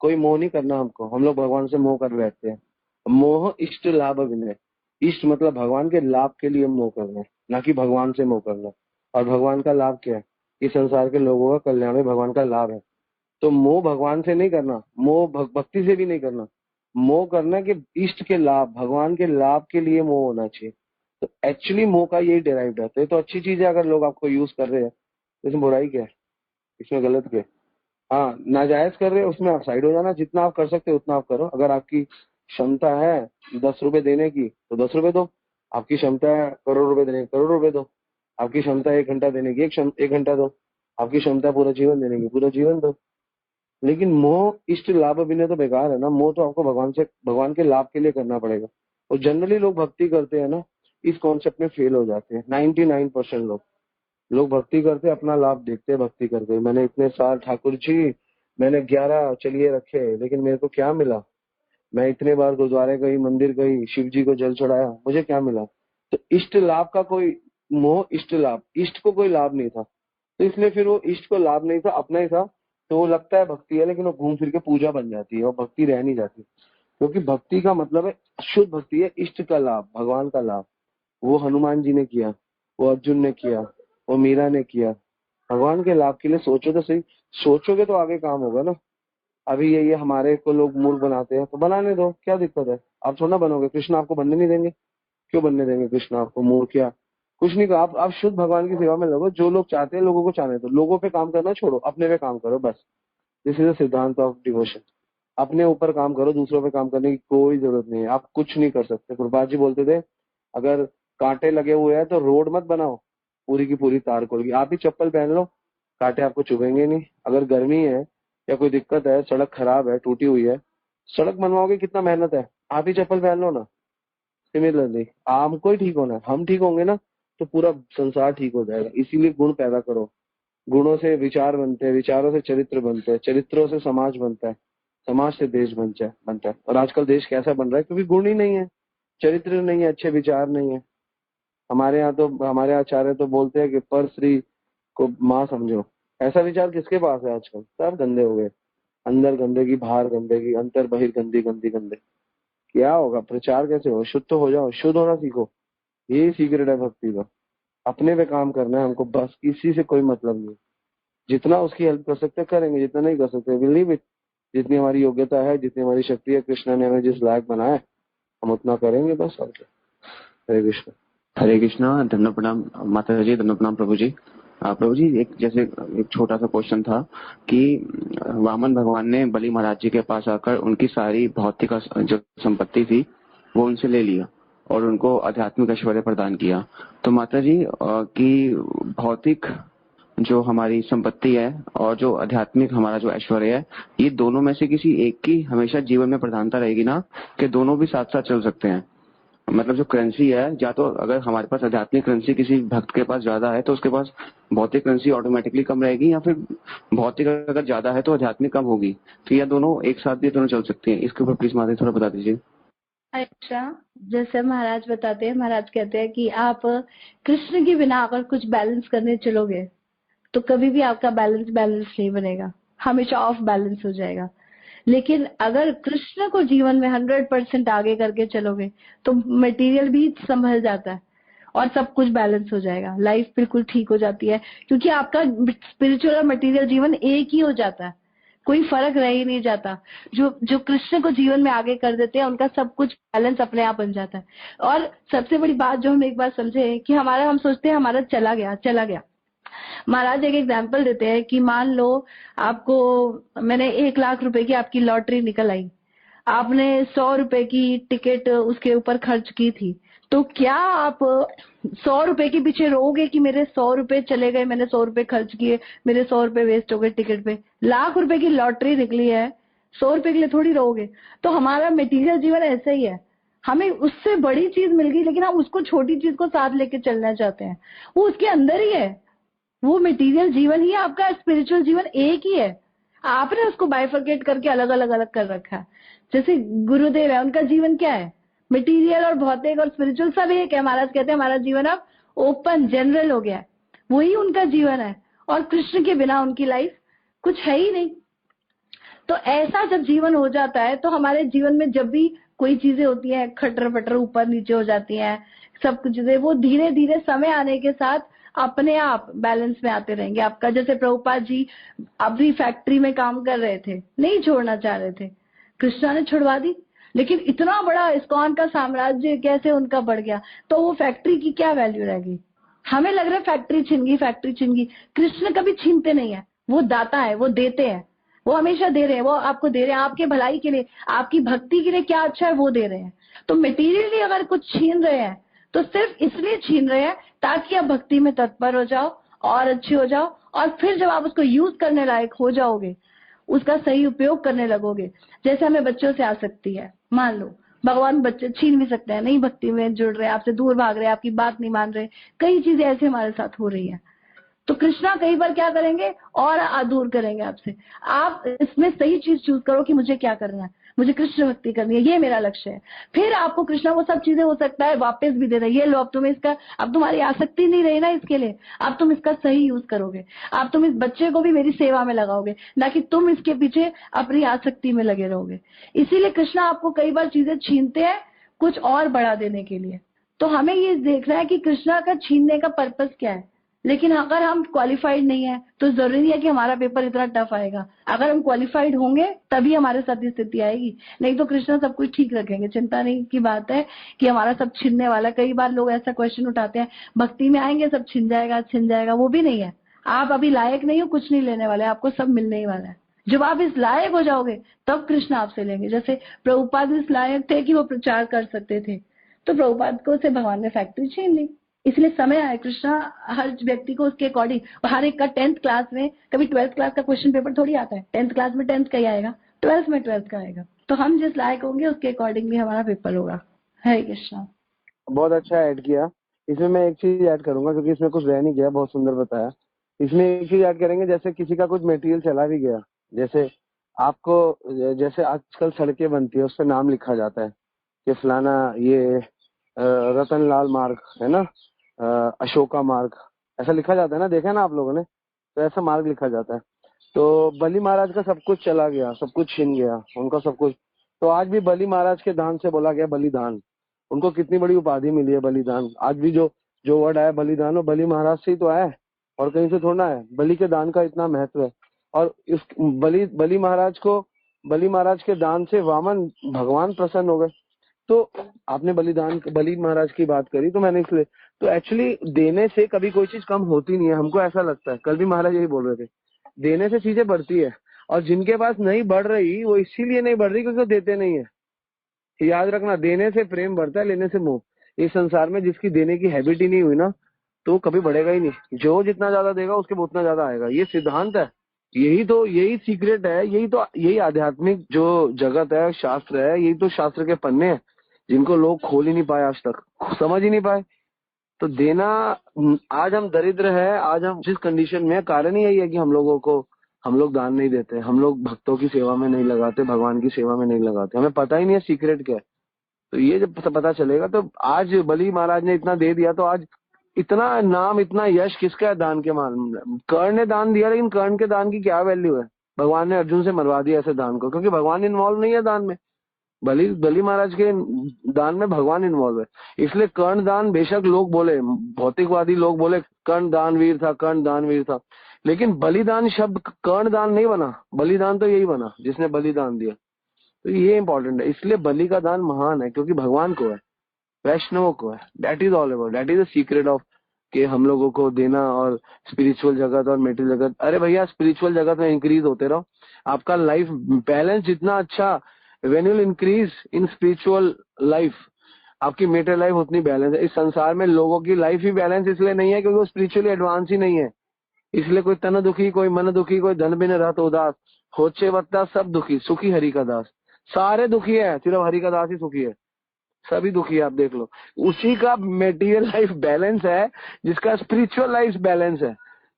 S4: कोई मोह नहीं करना हमको, हम लोग भगवान से मोह कर बैठते हैं। मोह इष्ट लाभ बिना, इष्ट मतलब भगवान के लाभ के लिए मोह करना, ना कि भगवान से मोह करना। और भगवान का लाभ क्या है, इस संसार के लोगों का कल्याण में भगवान का लाभ है। तो मोह भगवान से नहीं करना, मोह भक्ति से भी नहीं करना। मोह करना कि इष्ट के लाभ, भगवान के लाभ के लिए मोह होना चाहिए। तो एक्चुअली मोह का यही डेराइव्ड है। तो ये तो अच्छी चीज है अगर लोग आपको यूज कर रहे हैं, इसमें बुराई क्या है, इसमें गलत क्या है। हाँ, नाजायज कर रहे हैं उसमें आप साइड हो जाना, जितना आप कर सकते हो उतना आप करो। अगर आपकी क्षमता है 10 रुपए देने की तो 10 रुपए दो, आपकी क्षमता है करोड़ रुपए देने की, करोड़ रुपए दो, आपकी क्षमता है 1 घंटा देने की, 1 घंटा दो, आपकी क्षमता है पूरा जीवन देने की, पूरा जीवन दो। लेकिन मोह इष्ट लाभ बिना तो बेकार है ना। मोह तो आपको भगवान के लाभ के लिए करना पड़ेगा। और जनरली लोग भक्ति करते हैं ना, इस कॉन्सेप्ट में फेल हो जाते हैं। 99% लोग भक्ति करते हैं, अपना लाभ देखते हैं भक्ति करके। मैंने इतने साल ठाकुर जी, मैंने 11 चलिए रखे, लेकिन मेरे को क्या मिला। मैं इतने बार गुरुद्वारे गई, मंदिर गई, शिव जी को जल चढ़ाया, मुझे क्या मिला। तो इष्ट लाभ का कोई मोह, इष्ट लाभ, इष्ट को कोई लाभ नहीं था, तो इसलिए फिर वो इष्ट को लाभ नहीं था, अपना ही था। तो वो लगता है भक्ति है, लेकिन वो घूम फिर के पूजा बन जाती है और भक्ति रह नहीं जाती। क्योंकि भक्ति का मतलब है शुद्ध भक्ति है, इष्ट का लाभ, भगवान का लाभ। वो हनुमान जी ने किया, वो अर्जुन ने किया, वो मीरा ने किया। भगवान के लाभ के लिए सोचो तो सही, सोचोगे तो आगे काम होगा ना। अभी ये हमारे को लोग मूर्ख बनाते हैं, तो बनाने दो, क्या दिक्कत है। आप थोड़ा बनोगे, कृष्ण आपको बनने नहीं देंगे। क्यों बनने देंगे कृष्ण आपको, मूर्ख क्या। कुछ नहीं कहा, आप शुद्ध भगवान की सेवा में लगो। जो लोग चाहते हैं लोगों को चाहने दो, लोगों पे काम करना छोड़ो, अपने पे काम करो बस। दिस इज द सिद्धांत ऑफ डिवोशन। अपने ऊपर काम करो, दूसरों पे काम करने की कोई जरूरत नहीं है। आप कुछ नहीं कर सकते। गुरुपाद जी बोलते थे अगर कांटे लगे हुए हैं तो रोड मत बनाओ, पूरी की पूरी तार खोल के आप ही चप्पल पहन लो, कांटे आपको चुभेंगे नहीं। अगर गर्मी है या कोई दिक्कत है, सड़क खराब है, टूटी हुई है, सड़क बनवाओगे कितना मेहनत है, आप ही चप्पल पहन लो ना। सिमिलरली हमको ही ठीक होना है, हम ठीक होंगे ना तो पूरा संसार ठीक हो जाएगा। इसीलिए गुण पैदा करो। गुणों से विचार बनते हैं, विचारों से चरित्र बनते हैं, चरित्रों से समाज बनता है, समाज से देश बनता है। और आजकल देश कैसा बन रहा है, क्योंकि गुण ही नहीं है, चरित्र नहीं है, अच्छे विचार नहीं है। हमारे यहाँ तो, हमारे आचार्य तो बोलते हैं कि पर स्त्री को माँ समझो। ऐसा विचार किसके पास है आजकल, सब गंदे हो गए। अंदर गंदगी, बाहर गंदगी, अंतर बहिर्गंदी, गंदी गंदे। क्या होगा, प्रचार कैसे हो। शुद्ध तो हो जाओ, शुद्ध होना सीखो। यही सीक्रेट है भक्ति का। अपने पे काम करना है हमको, बस किसी से कोई मतलब नहीं। जितना उसकी हेल्प कर सकते करेंगे, जितना नहीं कर सकते बिलीव इट, जितनी हमारी योग्यता है, जितनी हमारी शक्ति है, कृष्णा ने हमें जिस लायक बनाया है हम उतना करेंगे बस। और क्या। हरे कृष्ण।
S5: हरे कृष्णा। धन्य प्रणाम माता जी, धन्य प्रणाम प्रभु जी। प्रभु जी, एक छोटा सा क्वेश्चन था कि वामन भगवान ने बलि महाराज जी के पास आकर उनकी सारी भौतिक जो संपत्ति थी वो उनसे ले लिया और उनको आध्यात्मिक ऐश्वर्य प्रदान किया। तो माता जी कि भौतिक जो हमारी संपत्ति है और जो आध्यात्मिक हमारा जो ऐश्वर्य है, ये दोनों में से किसी एक की हमेशा जीवन में प्रधानता रहेगी ना, कि दोनों भी साथ साथ चल सकते हैं? मतलब जो करेंसी है, या तो अगर हमारे पास आध्यात्मिक करेंसी किसी भक्त के पास ज्यादा है तो उसके पास भौतिक करेंसी ऑटोमेटिकली कम रहेगी, या फिर भौतिक अगर ज्यादा है तो आध्यात्मिक कम होगी? तो यह दोनों एक साथ भी दोनों चल सकती हैं? इसके ऊपर प्लीज माता जी थोड़ा बता दीजिए।
S1: अच्छा, जैसे महाराज बताते हैं, महाराज कहते हैं कि आप कृष्ण के बिना अगर कुछ बैलेंस करने चलोगे तो कभी भी आपका बैलेंस नहीं बनेगा, हमेशा ऑफ बैलेंस हो जाएगा। लेकिन अगर कृष्ण को जीवन में 100% आगे करके चलोगे तो मटेरियल भी संभल जाता है और सब कुछ बैलेंस हो जाएगा, लाइफ बिल्कुल ठीक हो जाती है, क्योंकि आपका स्पिरिचुअल और मटेरियल जीवन एक ही हो जाता है, कोई फर्क रह ही नहीं जाता। जो जो कृष्ण को जीवन में आगे कर देते हैं उनका सब कुछ बैलेंस अपने आप बन जाता है। और सबसे बड़ी बात जो हम एक बार समझे कि हम सोचते हैं हमारा चला गया। महाराज एक एग्जाम्पल देते हैं कि मान लो आपको मैंने 1 लाख रुपए की आपकी लॉटरी निकल आई, आपने 100 रुपए की टिकट उसके ऊपर खर्च की थी, तो क्या आप 100 रुपए के पीछे रोओगे कि मेरे 100 रुपए चले गए, मैंने 100 रुपए खर्च किए, मेरे 100 रुपए वेस्ट हो गए टिकट पे? 1 लाख रुपए की लॉटरी निकली है, 100 रुपए के लिए थोड़ी रोओगे। तो हमारा मटेरियल जीवन ऐसा ही है, हमें उससे बड़ी चीज मिल गई लेकिन हम उसको छोटी चीज को साथ लेके चलना चाहते हैं, वो उसके अंदर ही है। वो मटेरियल जीवन ही आपका, स्पिरिचुअल जीवन एक ही है, आपने उसको बाइफरकेट करके अलग कर रखा है। जैसे गुरुदेव है, उनका जीवन क्या है? मटेरियल और भौतिक और स्पिरिचुअल सब एक है। महाराज कहते हैं हमारा जीवन अब ओपन जनरल हो गया है, वही उनका जीवन है, और कृष्ण के बिना उनकी लाइफ कुछ है ही नहीं। तो ऐसा जब जीवन हो जाता है तो हमारे जीवन में जब भी कोई चीजें होती हैं खटर पटर ऊपर नीचे हो जाती हैं, सब कुछ चीजें वो धीरे धीरे समय आने के साथ अपने आप बैलेंस में आते रहेंगे। आपका जैसे प्रभुपाद जी अभी फैक्ट्री में काम कर रहे थे, नहीं छोड़ना चाह रहे थे, कृष्णा ने छुड़वा दी, लेकिन इतना बड़ा इस्कॉन का साम्राज्य कैसे उनका बढ़ गया, तो वो फैक्ट्री की क्या वैल्यू रहेगी? हमें लग रहा है फैक्ट्री छिन गई, कृष्ण कभी छीनते नहीं है, वो दाता है, वो देते हैं, वो हमेशा दे रहे हैं, वो आपको दे रहे हैं आपके भलाई के लिए, आपकी भक्ति के लिए क्या अच्छा है वो दे रहे हैं। तो मटेरियली अगर कुछ छीन रहे हैं तो सिर्फ इसलिए छीन रहे हैं ताकि आप भक्ति में तत्पर हो जाओ और अच्छे हो जाओ, और फिर जब आप उसको यूज करने लायक हो जाओगे, उसका सही उपयोग करने लगोगे। जैसे हमें बच्चों से आसक्ति है, मान लो भगवान बच्चे छीन भी सकते हैं, नहीं भक्ति में जुड़ रहे, आपसे दूर भाग रहे, आपकी बात नहीं मान रहे, कई चीजें ऐसे हमारे साथ हो रही है, तो कृष्णा कई बार क्या करेंगे और दूर करेंगे आपसे। आप इसमें सही चीज चूज करो कि मुझे क्या करना है, मुझे कृष्ण भक्ति करनी है, ये मेरा लक्ष्य है। फिर आपको कृष्णा वो सब चीजें हो सकता है वापस भी दे दे, ये लो अब तुम्हें इसका, अब तुम्हारी आसक्ति नहीं रही ना इसके लिए, अब तुम इसका सही यूज करोगे, अब तुम इस बच्चे को भी मेरी सेवा में लगाओगे, ना कि तुम इसके पीछे अपनी आसक्ति में लगे रहोगे। इसीलिए कृष्णा आपको कई बार चीजें छीनते हैं कुछ और बढ़ा देने के लिए। तो हमें ये देखना है कि कृष्णा का छीनने का पर्पस क्या है। लेकिन अगर हम क्वालिफाइड नहीं है तो जरूरी नहीं है कि हमारा पेपर इतना टफ आएगा, अगर हम क्वालिफाइड होंगे तभी हमारे साथ ये स्थिति आएगी, नहीं तो कृष्णा सब कुछ ठीक रखेंगे। चिंता नहीं की बात है कि हमारा सब छिनने वाला। कई बार लोग ऐसा क्वेश्चन उठाते हैं भक्ति में आएंगे सब छिन जाएगा, वो भी नहीं है। आप अभी लायक नहीं हो, कुछ नहीं लेने वाले, आपको सब मिलने ही वाला है। जब आप इस लायक हो जाओगे तब कृष्ण आपसे लेंगे। जैसे प्रभुपाद इस लायक थे कि वो प्रचार कर सकते थे, तो प्रभुपाद को से भगवान ने फैक्ट्री छीन ली। इसलिए समय है, कृष्णा हर व्यक्ति को उसके अकॉर्डिंग, हर एक का 10th क्लास में, कभी 12th क्लास का क्वेश्चन पेपर थोड़ी आता है, 10th क्लास में 10th का ही आएगा, 12th में 12th का आएगा। तो हम जिस लायक होंगे उसके अकॉर्डिंगली हमारा पेपर होगा। हरे कृष्णा।
S4: बहुत अच्छा ऐड किया। इसमें मैं एक चीज ऐड करूंगा क्योंकि इसमें कुछ रह नहीं गया, बहुत सुंदर बताया। इसमें एक चीज ऐड करेंगे, जैसे किसी का कुछ मटेरियल चला भी गया, जैसे आपको, जैसे आजकल सड़कें बनती है उस पर नाम लिखा जाता है कि फलाना ये रतनलाल मार्ग है ना, अशोका मार्ग, ऐसा लिखा जाता है ना, देखा है ना आप लोगों ने, तो ऐसा मार्ग लिखा जाता है। तो बलि महाराज का सब कुछ चला गया, सब कुछ छीन गया उनका सब कुछ, तो आज भी बलि महाराज के दान से बोला गया बलिदान। उनको कितनी बड़ी उपाधि मिली है बलिदान। आज भी जो जो वर्ड आया बलिदान, वो बलि महाराज से ही तो आया है और कहीं से थोड़ा है। बलि के दान का इतना महत्व है। और इस बलि महाराज के दान से वामन भगवान प्रसन्न हो गए। तो आपने बलि महाराज की बात करी, तो मैंने इसलिए, तो एक्चुअली देने से कभी कोई चीज कम होती नहीं है, हमको ऐसा लगता है। कल भी महाराज यही बोल रहे थे, देने से चीजें बढ़ती है। और जिनके पास नहीं बढ़ रही, वो इसीलिए नहीं बढ़ रही क्योंकि वो देते नहीं है। याद रखना, देने से प्रेम बढ़ता है, लेने से मोह। इस संसार में जिसकी देने की हैबिट ही नहीं हुई ना, तो कभी बढ़ेगा ही नहीं। जो जितना ज्यादा देगा उसके उतना ज्यादा आएगा, ये सिद्धांत है। यही सीक्रेट है, यही आध्यात्मिक जो जगत है, शास्त्र है, यही तो शास्त्र के पन्ने हैं जिनको लोग खोल ही नहीं पाए, आज तक समझ ही नहीं पाए। तो देना, आज हम दरिद्र है, आज हम जिस कंडीशन में, कारण ही यही है कि हम लोग दान नहीं देते, हम लोग भक्तों की सेवा में नहीं लगाते, भगवान की सेवा में नहीं लगाते, हमें पता ही नहीं है सीक्रेट क्या है। तो ये जब पता चलेगा, तो आज बलि महाराज ने इतना दे दिया, तो आज इतना नाम, इतना यश किसका है दान के मामले में? कर्ण ने दान दिया, लेकिन कर्ण के दान की क्या वैल्यू है? भगवान ने अर्जुन से मरवा दिया ऐसे दान को, क्योंकि भगवान इन्वॉल्व नहीं है दान में। बलि महाराज के दान में भगवान इन्वॉल्व है। इसलिए कर्ण दान, बेशक लोग बोले, भौतिकवादी लोग बोले कर्ण दानवीर था, कर्ण दानवीर था, लेकिन बलिदान शब्द कर्ण दान नहीं बना, बलिदान तो यही बना जिसने बलिदान दिया। तो ये इंपॉर्टेंट है। इसलिए बलि का दान महान है, क्योंकि भगवान को है, वैष्णवों को है। That is all about, that is the secret of कि हम लोगों को देना। और स्पिरिचुअल जगत और मेटेरियल जगत, अरे भैया स्पिरिचुअल जगत में इंक्रीज होते रहो, आपका लाइफ बैलेंस जितना अच्छा, when you increase in spiritual life, आपकी मेटेरियल लाइफ उतनी बैलेंस है। इस संसार में लोगों की लाइफ ही बैलेंस इसलिए नहीं है क्योंकि वो स्पिरिचुअली एडवांस ही नहीं है। इसलिए कोई तन दुखी, कोई मन दुखी, कोई धन बिन रहत उदास, होचे वत्ता सब दुखी, सुखी हरि का दास। सारे दुखी है, सिर्फ हरि का दास ही सुखी है। सभी दुखी है, आप देख लो। उसी का मेटीरियल लाइफ बैलेंस है जिसका स्पिरिचुअल लाइफ बैलेंस है।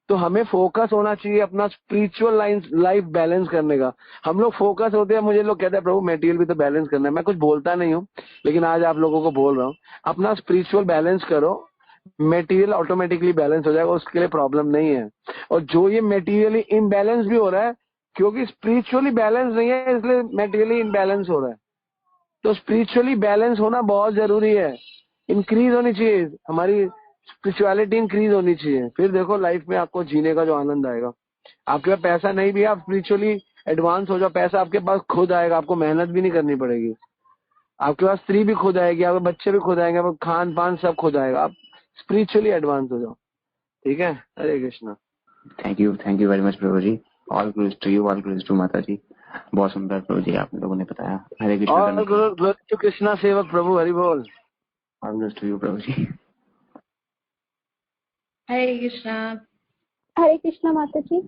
S4: तो हमें फोकस होना चाहिए अपना स्पिरिचुअल लाइफ बैलेंस करने का। हम लोग फोकस होते हैं, मुझे लोग कहते हैं प्रभु मेटीरियल भी तो बैलेंस करना है। मैं कुछ बोलता नहीं हूँ, लेकिन आज आप लोगों को बोल रहा हूँ, अपना स्पिरिचुअल बैलेंस करो, मेटीरियल ऑटोमेटिकली बैलेंस हो जाएगा, उसके लिए प्रॉब्लम नहीं है। और जो ये मेटीरियली इम्बैलेंस भी हो रहा है, क्योंकि स्पिरिचुअली बैलेंस नहीं है, इसलिए मेटीरियली इम्बैलेंस हो रहा है। तो स्पिरिचुअली बैलेंस होना बहुत जरूरी है, इंक्रीज होनी चाहिए, हमारी स्पिरिचुअलिटी इंक्रीज होनी चाहिए। फिर देखो लाइफ में आपको जीने का जो आनंद आएगा। आपके पास पैसा नहीं भी है, आप स्पिरिचुअली एडवांस हो जाओ, पैसा आपके पास खुद आएगा, आपको मेहनत भी नहीं करनी पड़ेगी। आपके पास स्त्री भी खुद आएगी, आपके बच्चे भी खुद आएंगे, आपको खान पान सब खुद आएगा। आप स्पिरिचुअली एडवांस हो जाओ, ठीक है। Hare Krishna.
S5: Thank you very much प्रभु जी। All glories to you, all glories to माता जी। बहुत सुंदर प्रभु जी आप लोगों ने बताया। Hare Krishna.
S4: All glories to Krishna Sevak प्रभु, हरि बोल।
S5: ऑल ग्लोरीज टू यू प्रभु जी।
S1: हरे कृष्णा।
S3: हरे कृष्णा माता जी।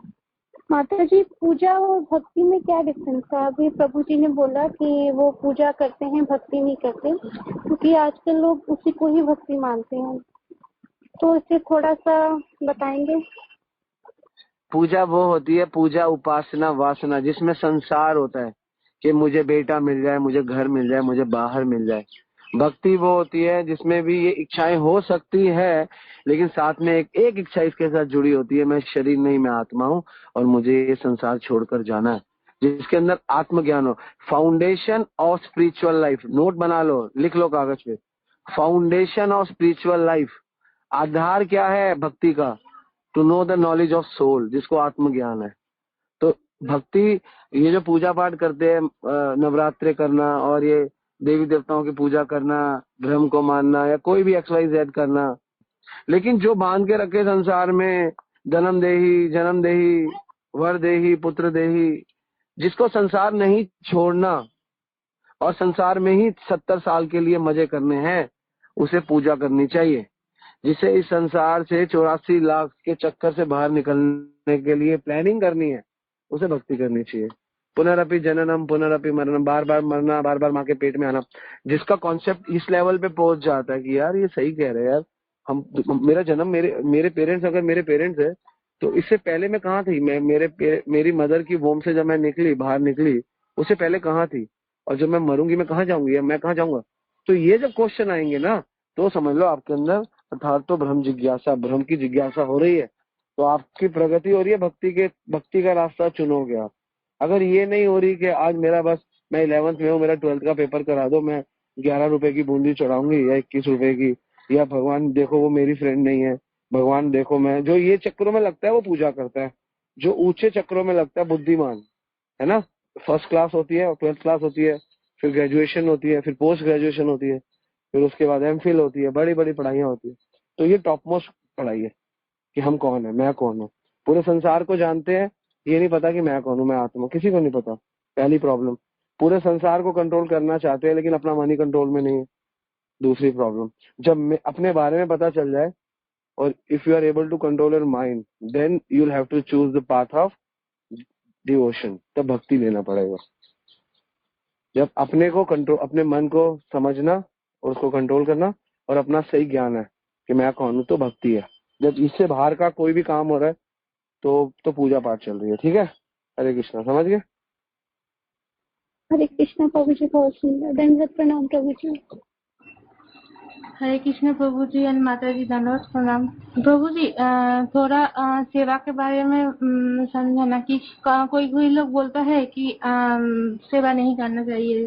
S3: माता जी, पूजा और भक्ति में क्या डिफरेंस है? अभी प्रभु जी ने बोला कि वो पूजा करते हैं, भक्ति नहीं करते, क्योंकि आजकल लोग उसी को ही भक्ति मानते हैं, तो इसे थोड़ा सा बताएंगे।
S4: पूजा वो होती है, पूजा उपासना वासना, जिसमें संसार होता है कि मुझे बेटा मिल जाए, मुझे घर मिल जाए, मुझे बाहर मिल जाए। भक्ति वो होती है जिसमें भी ये इच्छाएं हो सकती है, लेकिन साथ में एक इच्छा इसके साथ जुड़ी होती है, मैं शरीर नहीं, मैं आत्मा हूँ और मुझे ये संसार छोड़कर जाना है, जिसके अंदर आत्मज्ञान हो। Foundation of spiritual life, note बना लो, लिख लो कागज पे। फाउंडेशन ऑफ स्पिरिचुअल लाइफ, आधार क्या है भक्ति का? To know the knowledge of soul, जिसको आत्मज्ञान है। तो भक्ति, ये जो पूजा पाठ करते हैं, नवरात्रे करना और ये देवी देवताओं की पूजा करना, धर्म को मानना या कोई भी XYZ करना, लेकिन जो बांध के रखे संसार में, जन्म देही, वर देही, पुत्र देही, जिसको संसार नहीं छोड़ना और संसार में ही 70 साल के लिए मजे करने हैं, उसे पूजा करनी चाहिए। जिसे इस संसार से 84 लाख के चक्कर से बाहर निकलने के लिए प्लानिंग करनी है, उसे भक्ति करनी चाहिए। पुनरअपि जननम पुनरअपि मरणम, बार बार मरना, बार बार माँ के पेट में आना, जिसका कॉन्सेप्ट इस लेवल पे पहुंच जाता है कि यार ये सही कह रहे हैं यार, मेरा जन्म, मेरे पेरेंट्स अगर मेरे पेरेंट्स है तो इससे पहले मैं कहाँ थी? मैं मेरी मदर की वोम से जब मैं निकली, बाहर निकली, उससे पहले कहाँ थी? और जब मैं मरूंगी मैं कहाँ जाऊंगी या मैं कहाँ जाऊंगा? तो ये जब क्वेश्चन आएंगे ना, तो समझ लो आपके अंदर अर्थात तो ब्रह्म जिज्ञासा, ब्रह्म की जिज्ञासा हो रही है, तो आपकी प्रगति हो रही है। भक्ति का रास्ता चुनोगे आप। अगर ये नहीं हो रही कि आज मेरा बस, मैं 11th में हूँ, मेरा 12th का पेपर करा दो, मैं ₹11 की बूंदी चढ़ाऊंगी या 21 की, या भगवान देखो वो मेरी फ्रेंड नहीं है, भगवान देखो मैं, जो ये चक्रों में लगता है वो पूजा करता है। जो ऊंचे चक्रों में लगता है बुद्धिमान, है ना, फर्स्ट क्लास होती है और 12th क्लास होती है, फिर ग्रेजुएशन होती है, फिर पोस्ट ग्रेजुएशन होती है, फिर उसके बाद एमफिल होती है, बड़ी बड़ी पढ़ाइयाँ होती है। तो ये टॉप मोस्ट पढ़ाई है कि हम कौन है, मैं कौन हूँ। पूरे संसार को जानते हैं, ये नहीं पता कि मैं कौन हूँ, मैं आत्मा, किसी को नहीं पता। पहली प्रॉब्लम। पूरे संसार को कंट्रोल करना चाहते हैं लेकिन अपना मन ही कंट्रोल में नहीं है। दूसरी प्रॉब्लम, जब अपने बारे में पता चल जाए और if you are able to control your mind, then you will have to choose the path of devotion, तब भक्ति लेना पड़ेगा। जब अपने को कंट्रोल, अपने मन को समझना और उसको कंट्रोल करना और अपना सही ज्ञान है कि मैं कौन हूँ, तो भक्ति है। जब इससे बाहर का कोई भी काम हो रहा है तो पूजा पाठ चल रही है। ठीक है, हरे कृष्णा, समझ गए?
S3: हरे कृष्णा प्रभु जी, बहुत सुंदर, दंडवत प्रणाम प्रभु जी।
S6: हरे कृष्ण प्रभु जी एंड माता जी, धन्यवाद प्रणाम। प्रभु जी थोड़ा सेवा के बारे में समझाना कि कोई कोई लोग बोलता है कि सेवा नहीं करना चाहिए।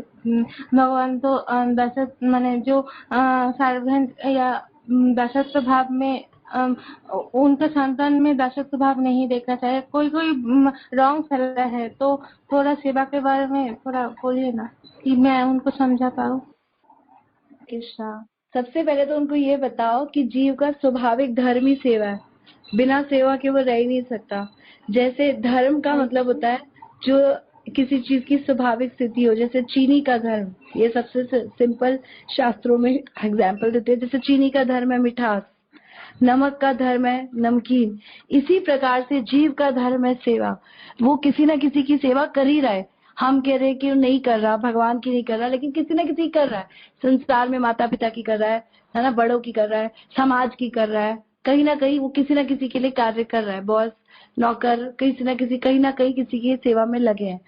S6: भगवान तो दशरथ माने जो सार्वभौम या दशरथ भाव में उनके संतान में दशरथ भाव नहीं देखना चाहिए। कोई कोई रॉन्ग फैला है, तो थोड़ा सेवा के बारे में थोड़ा बोलिए ना कि मैं उनको समझा पाऊँ।
S1: कृष्णा, सबसे पहले तो उनको ये बताओ कि जीव का स्वाभाविक धर्म ही सेवा है। बिना सेवा के वो रह ही नहीं सकता। जैसे धर्म का मतलब होता है जो किसी चीज की स्वाभाविक स्थिति हो, जैसे चीनी का धर्म, ये सबसे सिंपल शास्त्रों में एग्जाम्पल देते हैं। जैसे चीनी का धर्म है मिठास, नमक का धर्म है नमकीन। इसी प्रकार से जीव का धर्म है सेवा। वो किसी न किसी की सेवा कर ही रहा है। हम कह रहे हैं कि नहीं कर रहा, भगवान की नहीं कर रहा, लेकिन किसी न किसी की कर रहा है। संसार में माता पिता की कर रहा है ना, बड़ों की कर रहा है, समाज की कर रहा है। कहीं ना कहीं वो किसी न किसी के लिए कार्य कर रहा है। बॉस, नौकर, किसी न किसी, कहीं ना कहीं किसी की सेवा में लगे हैं।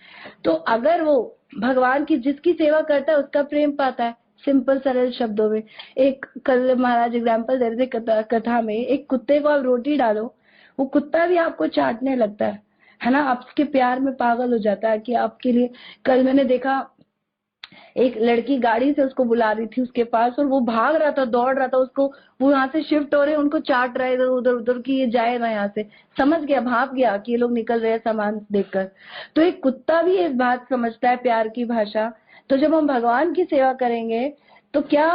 S1: तो अगर वो भगवान की जिसकी सेवा करता है उसका प्रेम पाता है। सिंपल सरल शब्दों में, एक कल महाराज एग्जाम्पल दे रहे थे कथा में, एक कुत्ते को आप रोटी डालो, वो कुत्ता भी आपको चाटने लगता है ना, आपके प्यार में पागल हो जाता है कि आपके लिए। कल मैंने देखा एक लड़की गाड़ी से उसको बुला रही थी उसके पास, और वो भाग रहा था, दौड़ रहा था, उसको वो यहाँ से शिफ्ट हो रहे, उनको चाट रहा है इधर उधर उधर कि ये जाए ना यहाँ से। समझ गया, भाग गया कि ये लोग निकल रहे हैं सामान देखकर। तो एक कुत्ता भी इस बात समझता है, प्यार की भाषा। तो जब हम भगवान की सेवा करेंगे तो क्या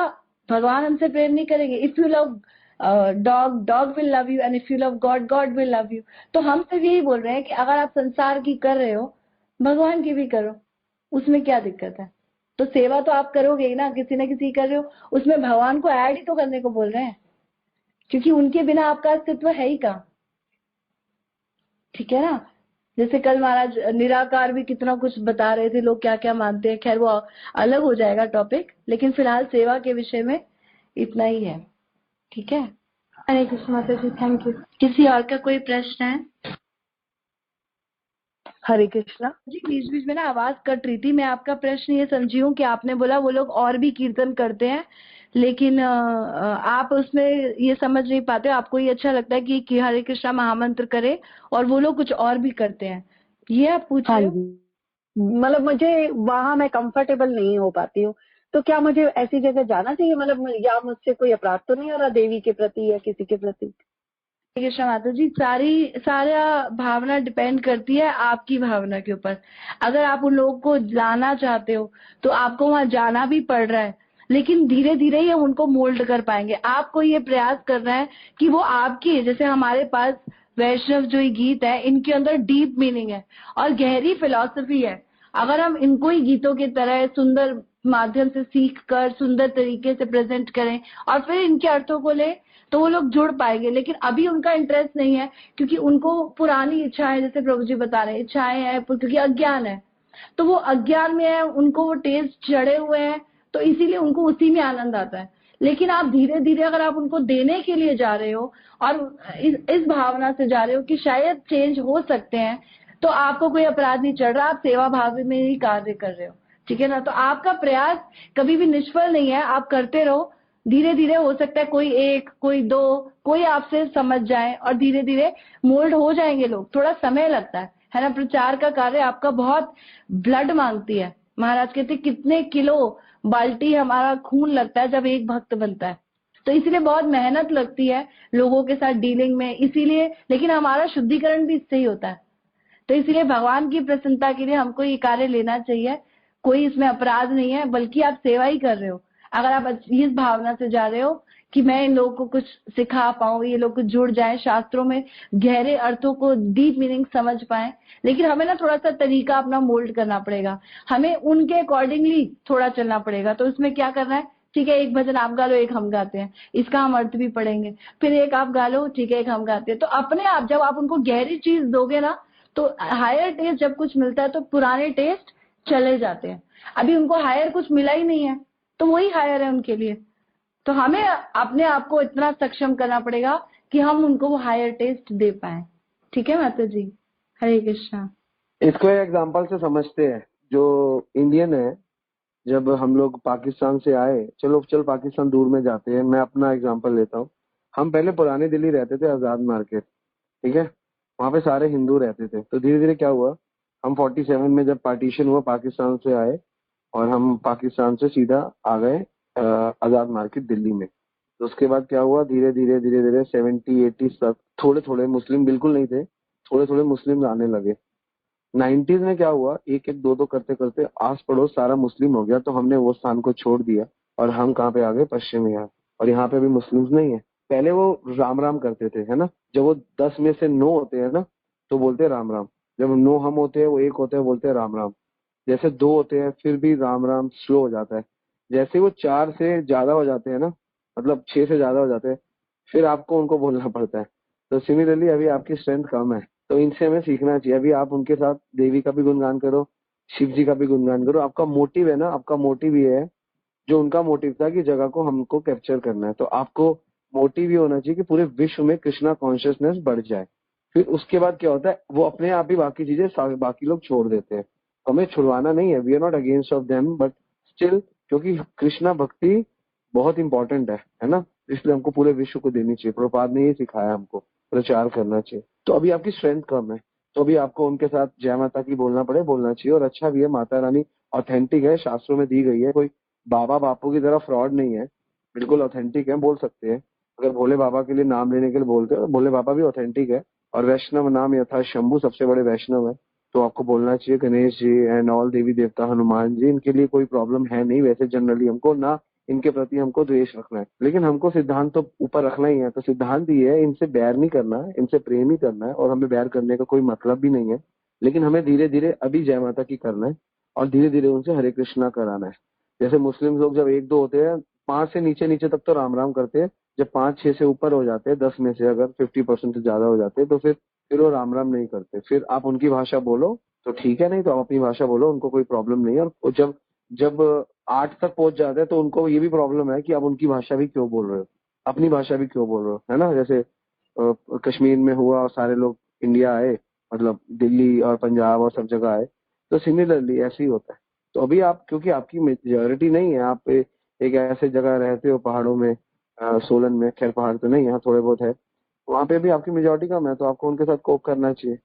S1: भगवान हमसे प्रेम नहीं करेंगे? If you love dog, dog will love you, and if you love God, God will love you. तो हम सिर्फ यही बोल रहे हैं कि अगर आप संसार की कर रहे हो, भगवान की भी करो, उसमें क्या दिक्कत है? तो सेवा तो आप करोगे ही ना, किसी न किसी कर रहे हो, उसमें भगवान को ऐड ही तो करने को बोल रहे हैं, क्योंकि उनके बिना आपका अस्तित्व है ही कहाँ। ठीक है ना? जैसे कल महाराज निराकार भी कितना कुछ बता रहे थे, लोग क्या क्या मानते हैं। खैर वो अलग हो जाएगा टॉपिक, लेकिन फिलहाल सेवा के विषय में इतना ही है। ठीक है,
S6: हरे कृष्ण माता जी, थैंक यू।
S1: किसी और का कोई प्रश्न है?
S7: हरे कृष्णा
S1: जी, बीच बीच में ना आवाज कट रही थी। मैं आपका प्रश्न ये समझी हूँ कि आपने बोला वो लोग और भी कीर्तन करते हैं, लेकिन आप उसमें ये समझ नहीं पाते हो। आपको ये अच्छा लगता है कि हरे कृष्णा महामंत्र करे और वो लोग कुछ और भी करते हैं, ये आप पूछ रहे हो?
S7: मतलब मुझे वहाँ मैं कंफर्टेबल नहीं हो पाती हूँ, तो क्या मुझे ऐसी जगह जाना चाहिए? मतलब या मुझसे कोई अपराध तो नहीं हो रहा देवी के प्रति या किसी के प्रति?
S1: कृष्णा माता जी, सारा भावना डिपेंड करती है आपकी भावना के ऊपर। अगर आप उन लोगों को लाना चाहते हो तो आपको वहां जाना भी पड़ रहा है, लेकिन धीरे धीरे ही हम उनको मोल्ड कर पाएंगे। आपको ये प्रयास करना है कि वो आपके, जैसे हमारे पास वैष्णव जो ये गीत है, इनके अंदर डीप मीनिंग है और गहरी फिलॉसफी है। अगर हम इनको ही गीतों की तरह सुंदर माध्यम से सीख कर सुंदर तरीके से प्रेजेंट करें और फिर इनके अर्थों को ले, तो वो लोग जुड़ पाएंगे। लेकिन अभी उनका इंटरेस्ट नहीं है, क्योंकि उनको पुरानी इच्छाएं, जैसे प्रभु जी बता रहे हैं, इच्छाएं हैं, क्योंकि अज्ञान है, तो वो अज्ञान में है, उनको वो टेस्ट चढ़े हुए हैं, तो इसीलिए उनको उसी में आनंद आता है। लेकिन आप धीरे धीरे अगर आप उनको देने के लिए जा रहे हो और इस भावना से जा रहे हो कि शायद चेंज हो सकते हैं, तो आपको कोई अपराध नहीं चढ़ रहा, आप सेवा भाव में ही कार्य कर रहे हो। ठीक है ना? तो आपका प्रयास कभी भी निष्फल नहीं है, आप करते रहो। धीरे धीरे हो सकता है कोई एक, कोई दो, कोई आपसे समझ जाए और धीरे धीरे मोल्ड हो जाएंगे लोग। थोड़ा समय लगता है ना? प्रचार का कार्य आपका बहुत ब्लड मांगती है। महाराज कहते कितने किलो बाल्टी हमारा खून लगता है जब एक भक्त बनता है। तो इसीलिए बहुत मेहनत लगती है लोगों के साथ डीलिंग में, इसीलिए, लेकिन हमारा शुद्धिकरण भी इससे ही होता है। तो इसलिए भगवान की प्रसन्नता के लिए हमको ये कार्य लेना चाहिए। कोई इसमें अपराध नहीं है, बल्कि आप सेवा ही कर रहे हो। अगर आप इस भावना से जा रहे हो कि मैं इन लोगों को कुछ सिखा पाऊं, ये लोग कुछ जुड़ जाए, शास्त्रों में गहरे अर्थों को, डीप मीनिंग समझ पाए, लेकिन हमें ना थोड़ा सा तरीका अपना मोल्ड करना पड़ेगा, हमें उनके अकॉर्डिंगली थोड़ा चलना पड़ेगा। तो उसमें क्या करना है, ठीक है, एक भजन आप गा लो, एक हम गाते हैं, इसका हम अर्थ भी पढ़ेंगे, फिर एक आप गा लो, ठीक है, एक हम गाते हैं। तो अपने आप जब आप उनको गहरी चीज दोगे ना, तो हायर टेस्ट जब कुछ मिलता है तो पुराने टेस्ट चले जाते हैं। अभी उनको हायर कुछ मिला ही नहीं है, तो वही हायर है उनके लिए। तो हमें अपने आप को इतना सक्षम करना पड़ेगा कि हम उनको वो हायर टेस्ट दे पाए। ठीक है माता जी, हरे कृष्णा।
S4: इसको एग्जाम्पल से समझते हैं। जो इंडियन है, जब हम लोग पाकिस्तान से आए, चल पाकिस्तान दूर में जाते हैं, मैं अपना एग्जाम्पल लेता हूँ। हम पहले पुरानी दिल्ली रहते थे, आजाद मार्केट, ठीक है, वहाँ पे सारे हिंदू रहते थे। तो धीरे धीरे क्या हुआ, हम 47 में जब पार्टीशन हुआ, पाकिस्तान से आए और हम पाकिस्तान से सीधा आ गए आजाद मार्केट दिल्ली में। तो उसके बाद क्या हुआ, धीरे धीरे 70, 80 तक थोड़े थोड़े मुस्लिम बिल्कुल नहीं थे, थोड़े थोड़े मुस्लिम आने लगे। 90s में क्या हुआ, एक एक दो करते करते आस पड़ोस सारा मुस्लिम हो गया। तो हमने वो स्थान को छोड़ दिया और हम कहाँ पे आ गए, पश्चिम में। और यहाँ पे भी मुस्लिम्स नहीं है। पहले वो राम राम करते थे, है ना, जब वो 10 में से 9 होते हैं ना तो बोलते हैं राम राम। जब 9 हम होते हैं, वो 1 होते हैं, बोलते हैं राम राम। जैसे 2 होते हैं फिर भी राम राम स्लो हो जाता है। जैसे वो 4 से ज्यादा हो जाते हैं ना, मतलब 6 से ज्यादा हो जाते हैं, फिर आपको उनको बोलना पड़ता है। तो सिमिलरली अभी आपकी स्ट्रेंथ कम है, तो इनसे हमें सीखना चाहिए। अभी आप उनके साथ देवी का भी गुणगान करो, शिव जी का भी गुणगान करो। आपका मोटिव है ना, आपका मोटिव ये है, जो उनका मोटिव था कि जगह को हमको कैप्चर करना है। तो आपको मोटिव ये होना चाहिए कि पूरे विश्व में कृष्णा कॉन्शियसनेस बढ़ जाए। फिर उसके बाद क्या होता है, वो अपने आप ही बाकी चीजें बाकी लोग छोड़ देते हैं। हमें छुड़वाना नहीं है, we are not against of them, but still क्योंकि कृष्णा भक्ति बहुत इंपॉर्टेंट है ना, इसलिए हमको पूरे विश्व को देनी चाहिए। प्रभुपाद ने ये सिखाया हमको, प्रचार करना चाहिए। तो अभी आपकी स्ट्रेंथ कम है, तो अभी आपको उनके साथ जय माता की बोलना पड़े, बोलना चाहिए। और अच्छा भी है, माता रानी ऑथेंटिक है, शास्त्रों में दी गई है, कोई बाबा बापू की तरह फ्रॉड नहीं है, बिल्कुल ऑथेंटिक है, बोल सकते हैं। अगर भोले बाबा के लिए नाम लेने के लिए बोलते हो, भोले बाबा भी ऑथेंटिक है। और वैष्णव नाम यथा शंभू सबसे बड़े वैष्णव है, तो आपको बोलना चाहिए। गणेश जी एंड ऑल देवी देवता, हनुमान जी, इनके लिए कोई प्रॉब्लम है नहीं वैसे जनरली। हमको ना इनके प्रति हमको द्वेष रखना है, लेकिन हमको सिद्धांत तो ऊपर रखना ही है। तो सिद्धांत ये है, इनसे बैर नहीं करना है, इनसे प्रेम ही करना है। और हमें बैर करने का कोई मतलब भी नहीं है, लेकिन हमें धीरे धीरे अभी जय माता की करना है और धीरे धीरे उनसे हरे कृष्णा कराना है। जैसे मुस्लिम लोग जब 1-2 होते हैं, 5 से नीचे नीचे तक तो राम राम करते हैं। जब 5-6 से ऊपर हो जाते हैं, 10 में से अगर 50% से ज्यादा हो जाते हैं, तो फिर वो राम राम नहीं करते। फिर आप उनकी भाषा बोलो तो ठीक है, नहीं तो आप अपनी भाषा बोलो, उनको कोई प्रॉब्लम नहीं है। और जब जब 8 तक पहुंच जाते हैं तो उनको ये भी प्रॉब्लम है कि आप उनकी भाषा भी क्यों बोल रहे हो, अपनी भाषा भी क्यों बोल रहे हो, है ना। जैसे कश्मीर में हुआ और सारे लोग इंडिया आए, मतलब दिल्ली और पंजाब और सब जगह आए, तो सिमिलरली ऐसे ही होता है। तो अभी आप, क्योंकि आपकी मेजोरिटी नहीं है, आप एक ऐसे जगह रहते हो पहाड़ों में, सोलन में, खैर पहाड़ तो नहीं, यहाँ थोड़े बहुत है, वहाँ पे भी आपकी मेजोरिटी कम है, तो आपको उनके साथ कोप करना चाहिए।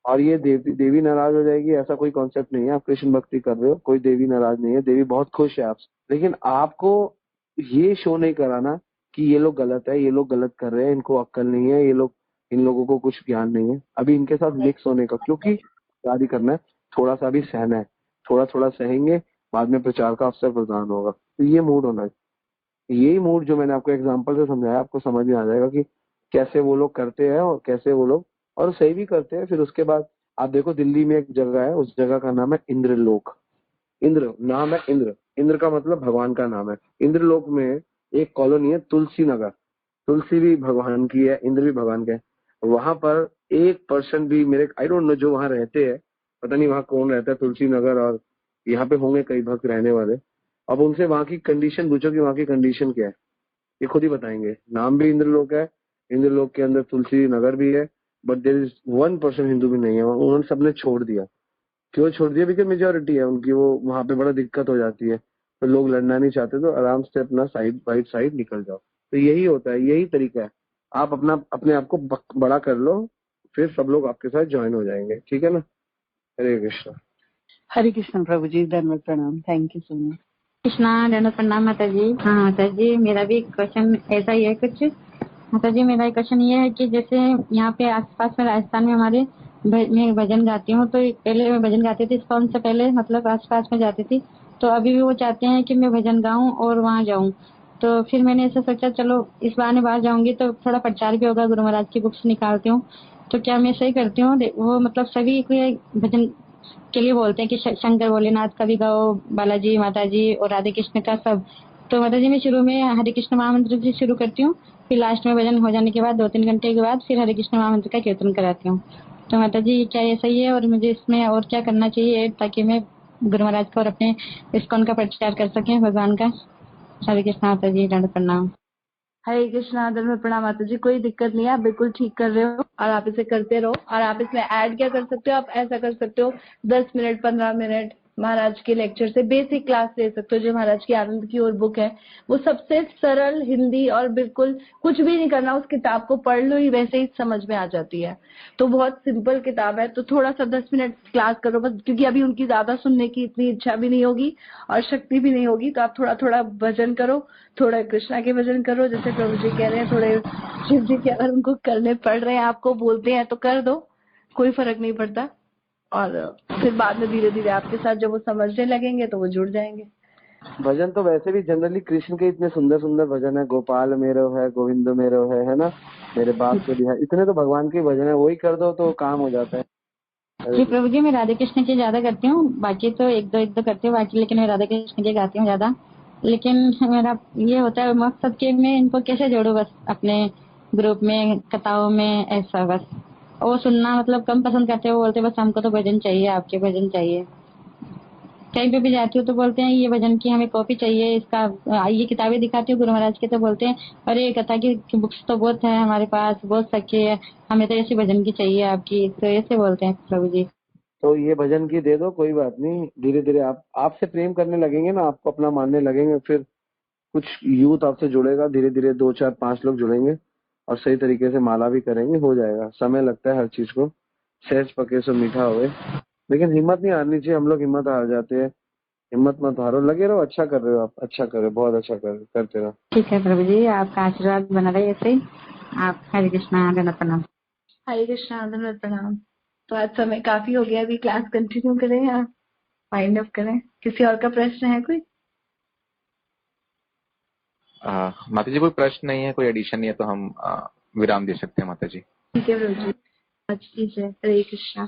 S4: और ये देवी नाराज हो जाएगी ऐसा कोई कॉन्सेप्ट नहीं है। आप कृष्ण भक्ति कर रहे हो, कोई देवी नाराज नहीं है, देवी बहुत खुश है आपसे। लेकिन आपको ये शो नहीं कराना कि ये लोग गलत है, ये लोग गलत कर रहे हैं, इनको अक्ल नहीं है, ये लोग, इन लोगों को कुछ ज्ञान नहीं है। अभी इनके साथ मिक्स होने का, क्योंकि शादी करना है, थोड़ा सा भी सहना है, थोड़ा थोड़ा सहेंगे, बाद में प्रचार का अवसर प्रदान होगा। तो ये मूड होना है, यही मूड जो मैंने आपको एग्जाम्पल से समझाया, आपको समझ में आ जाएगा कि कैसे वो लोग करते हैं और कैसे वो लोग, और सही भी करते हैं। फिर उसके बाद आप देखो, दिल्ली में एक जगह है, उस जगह का नाम है इंद्रलोक। इंद्र नाम है, इंद्र, इंद्र का मतलब भगवान का नाम है। इंद्रलोक में एक कॉलोनी है तुलसी नगर, तुलसी भी भगवान की है, इंद्र भी भगवान का है। वहां पर 1% भी, मेरे आई डोंट नो जो वहां रहते हैं, पता नहीं वहां कौन रहता है तुलसी नगर, और यहाँ पे होंगे कई भक्त रहने वाले। अब उनसे वहां की कंडीशन पूछो कि वहां की कंडीशन क्या है, ये खुद ही बताएंगे। नाम भी इंद्रलोक है, इंद्रलोक के अंदर तुलसी नगर भी है, बट देयर इज 1% हिंदू भी नहीं है। उन्होंने सबने छोड़ दिया। क्यों छोड़ दिया? बिकॉज मेजोरिटी है उनकी, वो वहां पे बड़ा दिक्कत हो जाती है, तो लोग लड़ना नहीं चाहते, तो आराम से अपना साइड बाई साइड निकल जाओ। तो यही होता है, यही तरीका है। आप अपने आप को बड़ा कर लो, फिर सब लोग आपके साथ ज्वाइन हो जाएंगे, ठीक है ना। हरे कृष्णा।
S7: हरे कृष्ण प्रभु जी, धन्यवाद, प्रणाम, thank you so much.
S8: Krishna दंडवत प्रणाम माता जी। हाँ माता जी, मेरा भी क्वेश्चन ऐसा ही है कुछ। माता जी मेरा क्वेश्चन ये है कि जैसे यहाँ पे आसपास में राजस्थान में हमारे मैं भजन गाती हूँ, तो पहले मैं भजन गाती थी, इस्कॉन से पहले मतलब आसपास में जाती थी, तो अभी भी वो चाहते हैं कि मैं भजन गाऊं और वहाँ जाऊं। तो फिर मैंने ऐसा सोचा चलो इस बहाने बाहर जाऊंगी तो थोड़ा प्रचार भी होगा, गुरु महाराज की बुक्स निकालती हूँ। तो क्या मैं सही करती हूँ? वो मतलब सभी को भजन के लिए बोलते हैं कि शंकर भोलेनाथ का भी गाओ, बालाजी माता जी और राधे कृष्ण का सब। तो माता जी मैं शुरू में हरे कृष्ण महामंत्र से शुरू करती हूँ, फिर लास्ट में भजन हो जाने के बाद 2-3 घंटे के बाद फिर हरे कृष्ण महामंत्र का कीर्तन कराती हूँ। तो माता जी क्या ये सही है और मुझे इसमें और क्या करना चाहिए ताकि मैं गुरु महाराज को और अपने इस्कॉन का प्रचार कर सकें भगवान का? हरे कृष्ण माता जी, दंड प्रणाम।
S1: हरे कृष्णा दंडवत प्रणाम माता जी। कोई दिक्कत नहीं है, आप बिल्कुल ठीक कर रहे हो और आप इसे करते रहो। और आप इसमें ऐड क्या कर सकते हो, आप ऐसा कर सकते हो 10 मिनट 15 मिनट महाराज के लेक्चर से बेसिक क्लास ले सकते हो। जो महाराज की आनंद की ओर बुक है वो सबसे सरल हिंदी और बिल्कुल कुछ भी नहीं करना, उस किताब को पढ़ लो ही वैसे ही समझ में आ जाती है। तो बहुत सिंपल किताब है, तो थोड़ा सा 10 मिनट क्लास करो बस, क्योंकि अभी उनकी ज्यादा सुनने की इतनी इच्छा भी नहीं होगी और शक्ति भी नहीं होगी। तो आप थोड़ा थोड़ा भजन करो, थोड़ा कृष्णा के भजन करो, जैसे प्रभु जी कह रहे हैं, थोड़े शिव जी के अगर उनको करने पड़ रहे हैं, आपको बोलते हैं तो कर दो, कोई फर्क नहीं पड़ता। और फिर बाद में धीरे धीरे आपके साथ जब वो समझने लगेंगे तो वो जुड़ जाएंगे।
S4: भजन तो वैसे भी जनरली कृष्ण के इतने सुंदर सुंदर भजन है, गोपाल मेरो है, गोविंद मेरो है ना, मेरे बाप के भी है, इतने तो भगवान के भजन है, वही कर दो तो काम हो जाता है।
S8: जी प्रभु जी, मैं राधे कृष्ण के ज्यादा करती हूँ, बाकी तो एक दो करती हूँ बाकी, लेकिन मैं राधे कृष्ण के गाती हूँ ज्यादा। लेकिन मेरा ये होता है मकसद कि मैं इनको कैसे जोड़ूं बस अपने ग्रुप में, कथाओं में, ऐसा बस। वो सुनना मतलब कम पसंद करते हैं, वो बोलते हैं बस हमको तो भजन चाहिए, आपके भजन चाहिए। कहीं पे भी जाती हूँ तो बोलते हैं ये भजन की हमें कॉपी चाहिए, इसका ये किताबें दिखाती हूँ गुरु महाराज की तो बोलते हैं अरे कथा की बुक्स तो बहुत है हमारे पास, बहुत सच्ची है, हमें तो ऐसी भजन की चाहिए आपकी, तो ऐसे बोलते हैं प्रभु जी।
S4: तो ये भजन की दे दो, कोई बात नहीं, धीरे धीरे आप आपसे प्रेम करने लगेंगे ना, आपको अपना मानने लगेंगे, फिर कुछ यूथ आपसे जुड़ेगा, धीरे धीरे 2 4 5 लोग जुड़ेंगे और सही तरीके से माला भी करेंगे, हो जाएगा। समय लगता है हर चीज को, सहज पके सो मीठा होए, लेकिन हिम्मत नहीं हारनी चाहिए, हम लोग हिम्मत हार जाते हैं। हिम्मत मत हारो, लगे रहो, अच्छा कर रहे हो आप, अच्छा कर रहे हो, बहुत अच्छा कर रहे हो, करते रहो।
S8: ठीक है प्रभु जी, आपका आशीर्वाद बना रहे ऐसे ही। आप हरे कृष्णा, दंडवत प्रणाम।
S1: हरे कृष्णा दंडवत प्रणाम। तो आज समय काफी हो गया, अभी क्लास कंटिन्यू करें या वाइंड अप करें? किसी और का प्रश्न है कोई?
S9: माता जी कोई प्रश्न नहीं है, कोई एडिशन नहीं है, तो हम विराम दे सकते हैं माता जी।
S1: ठीक है प्रभु जी, आज की जय। हरे कृष्णा।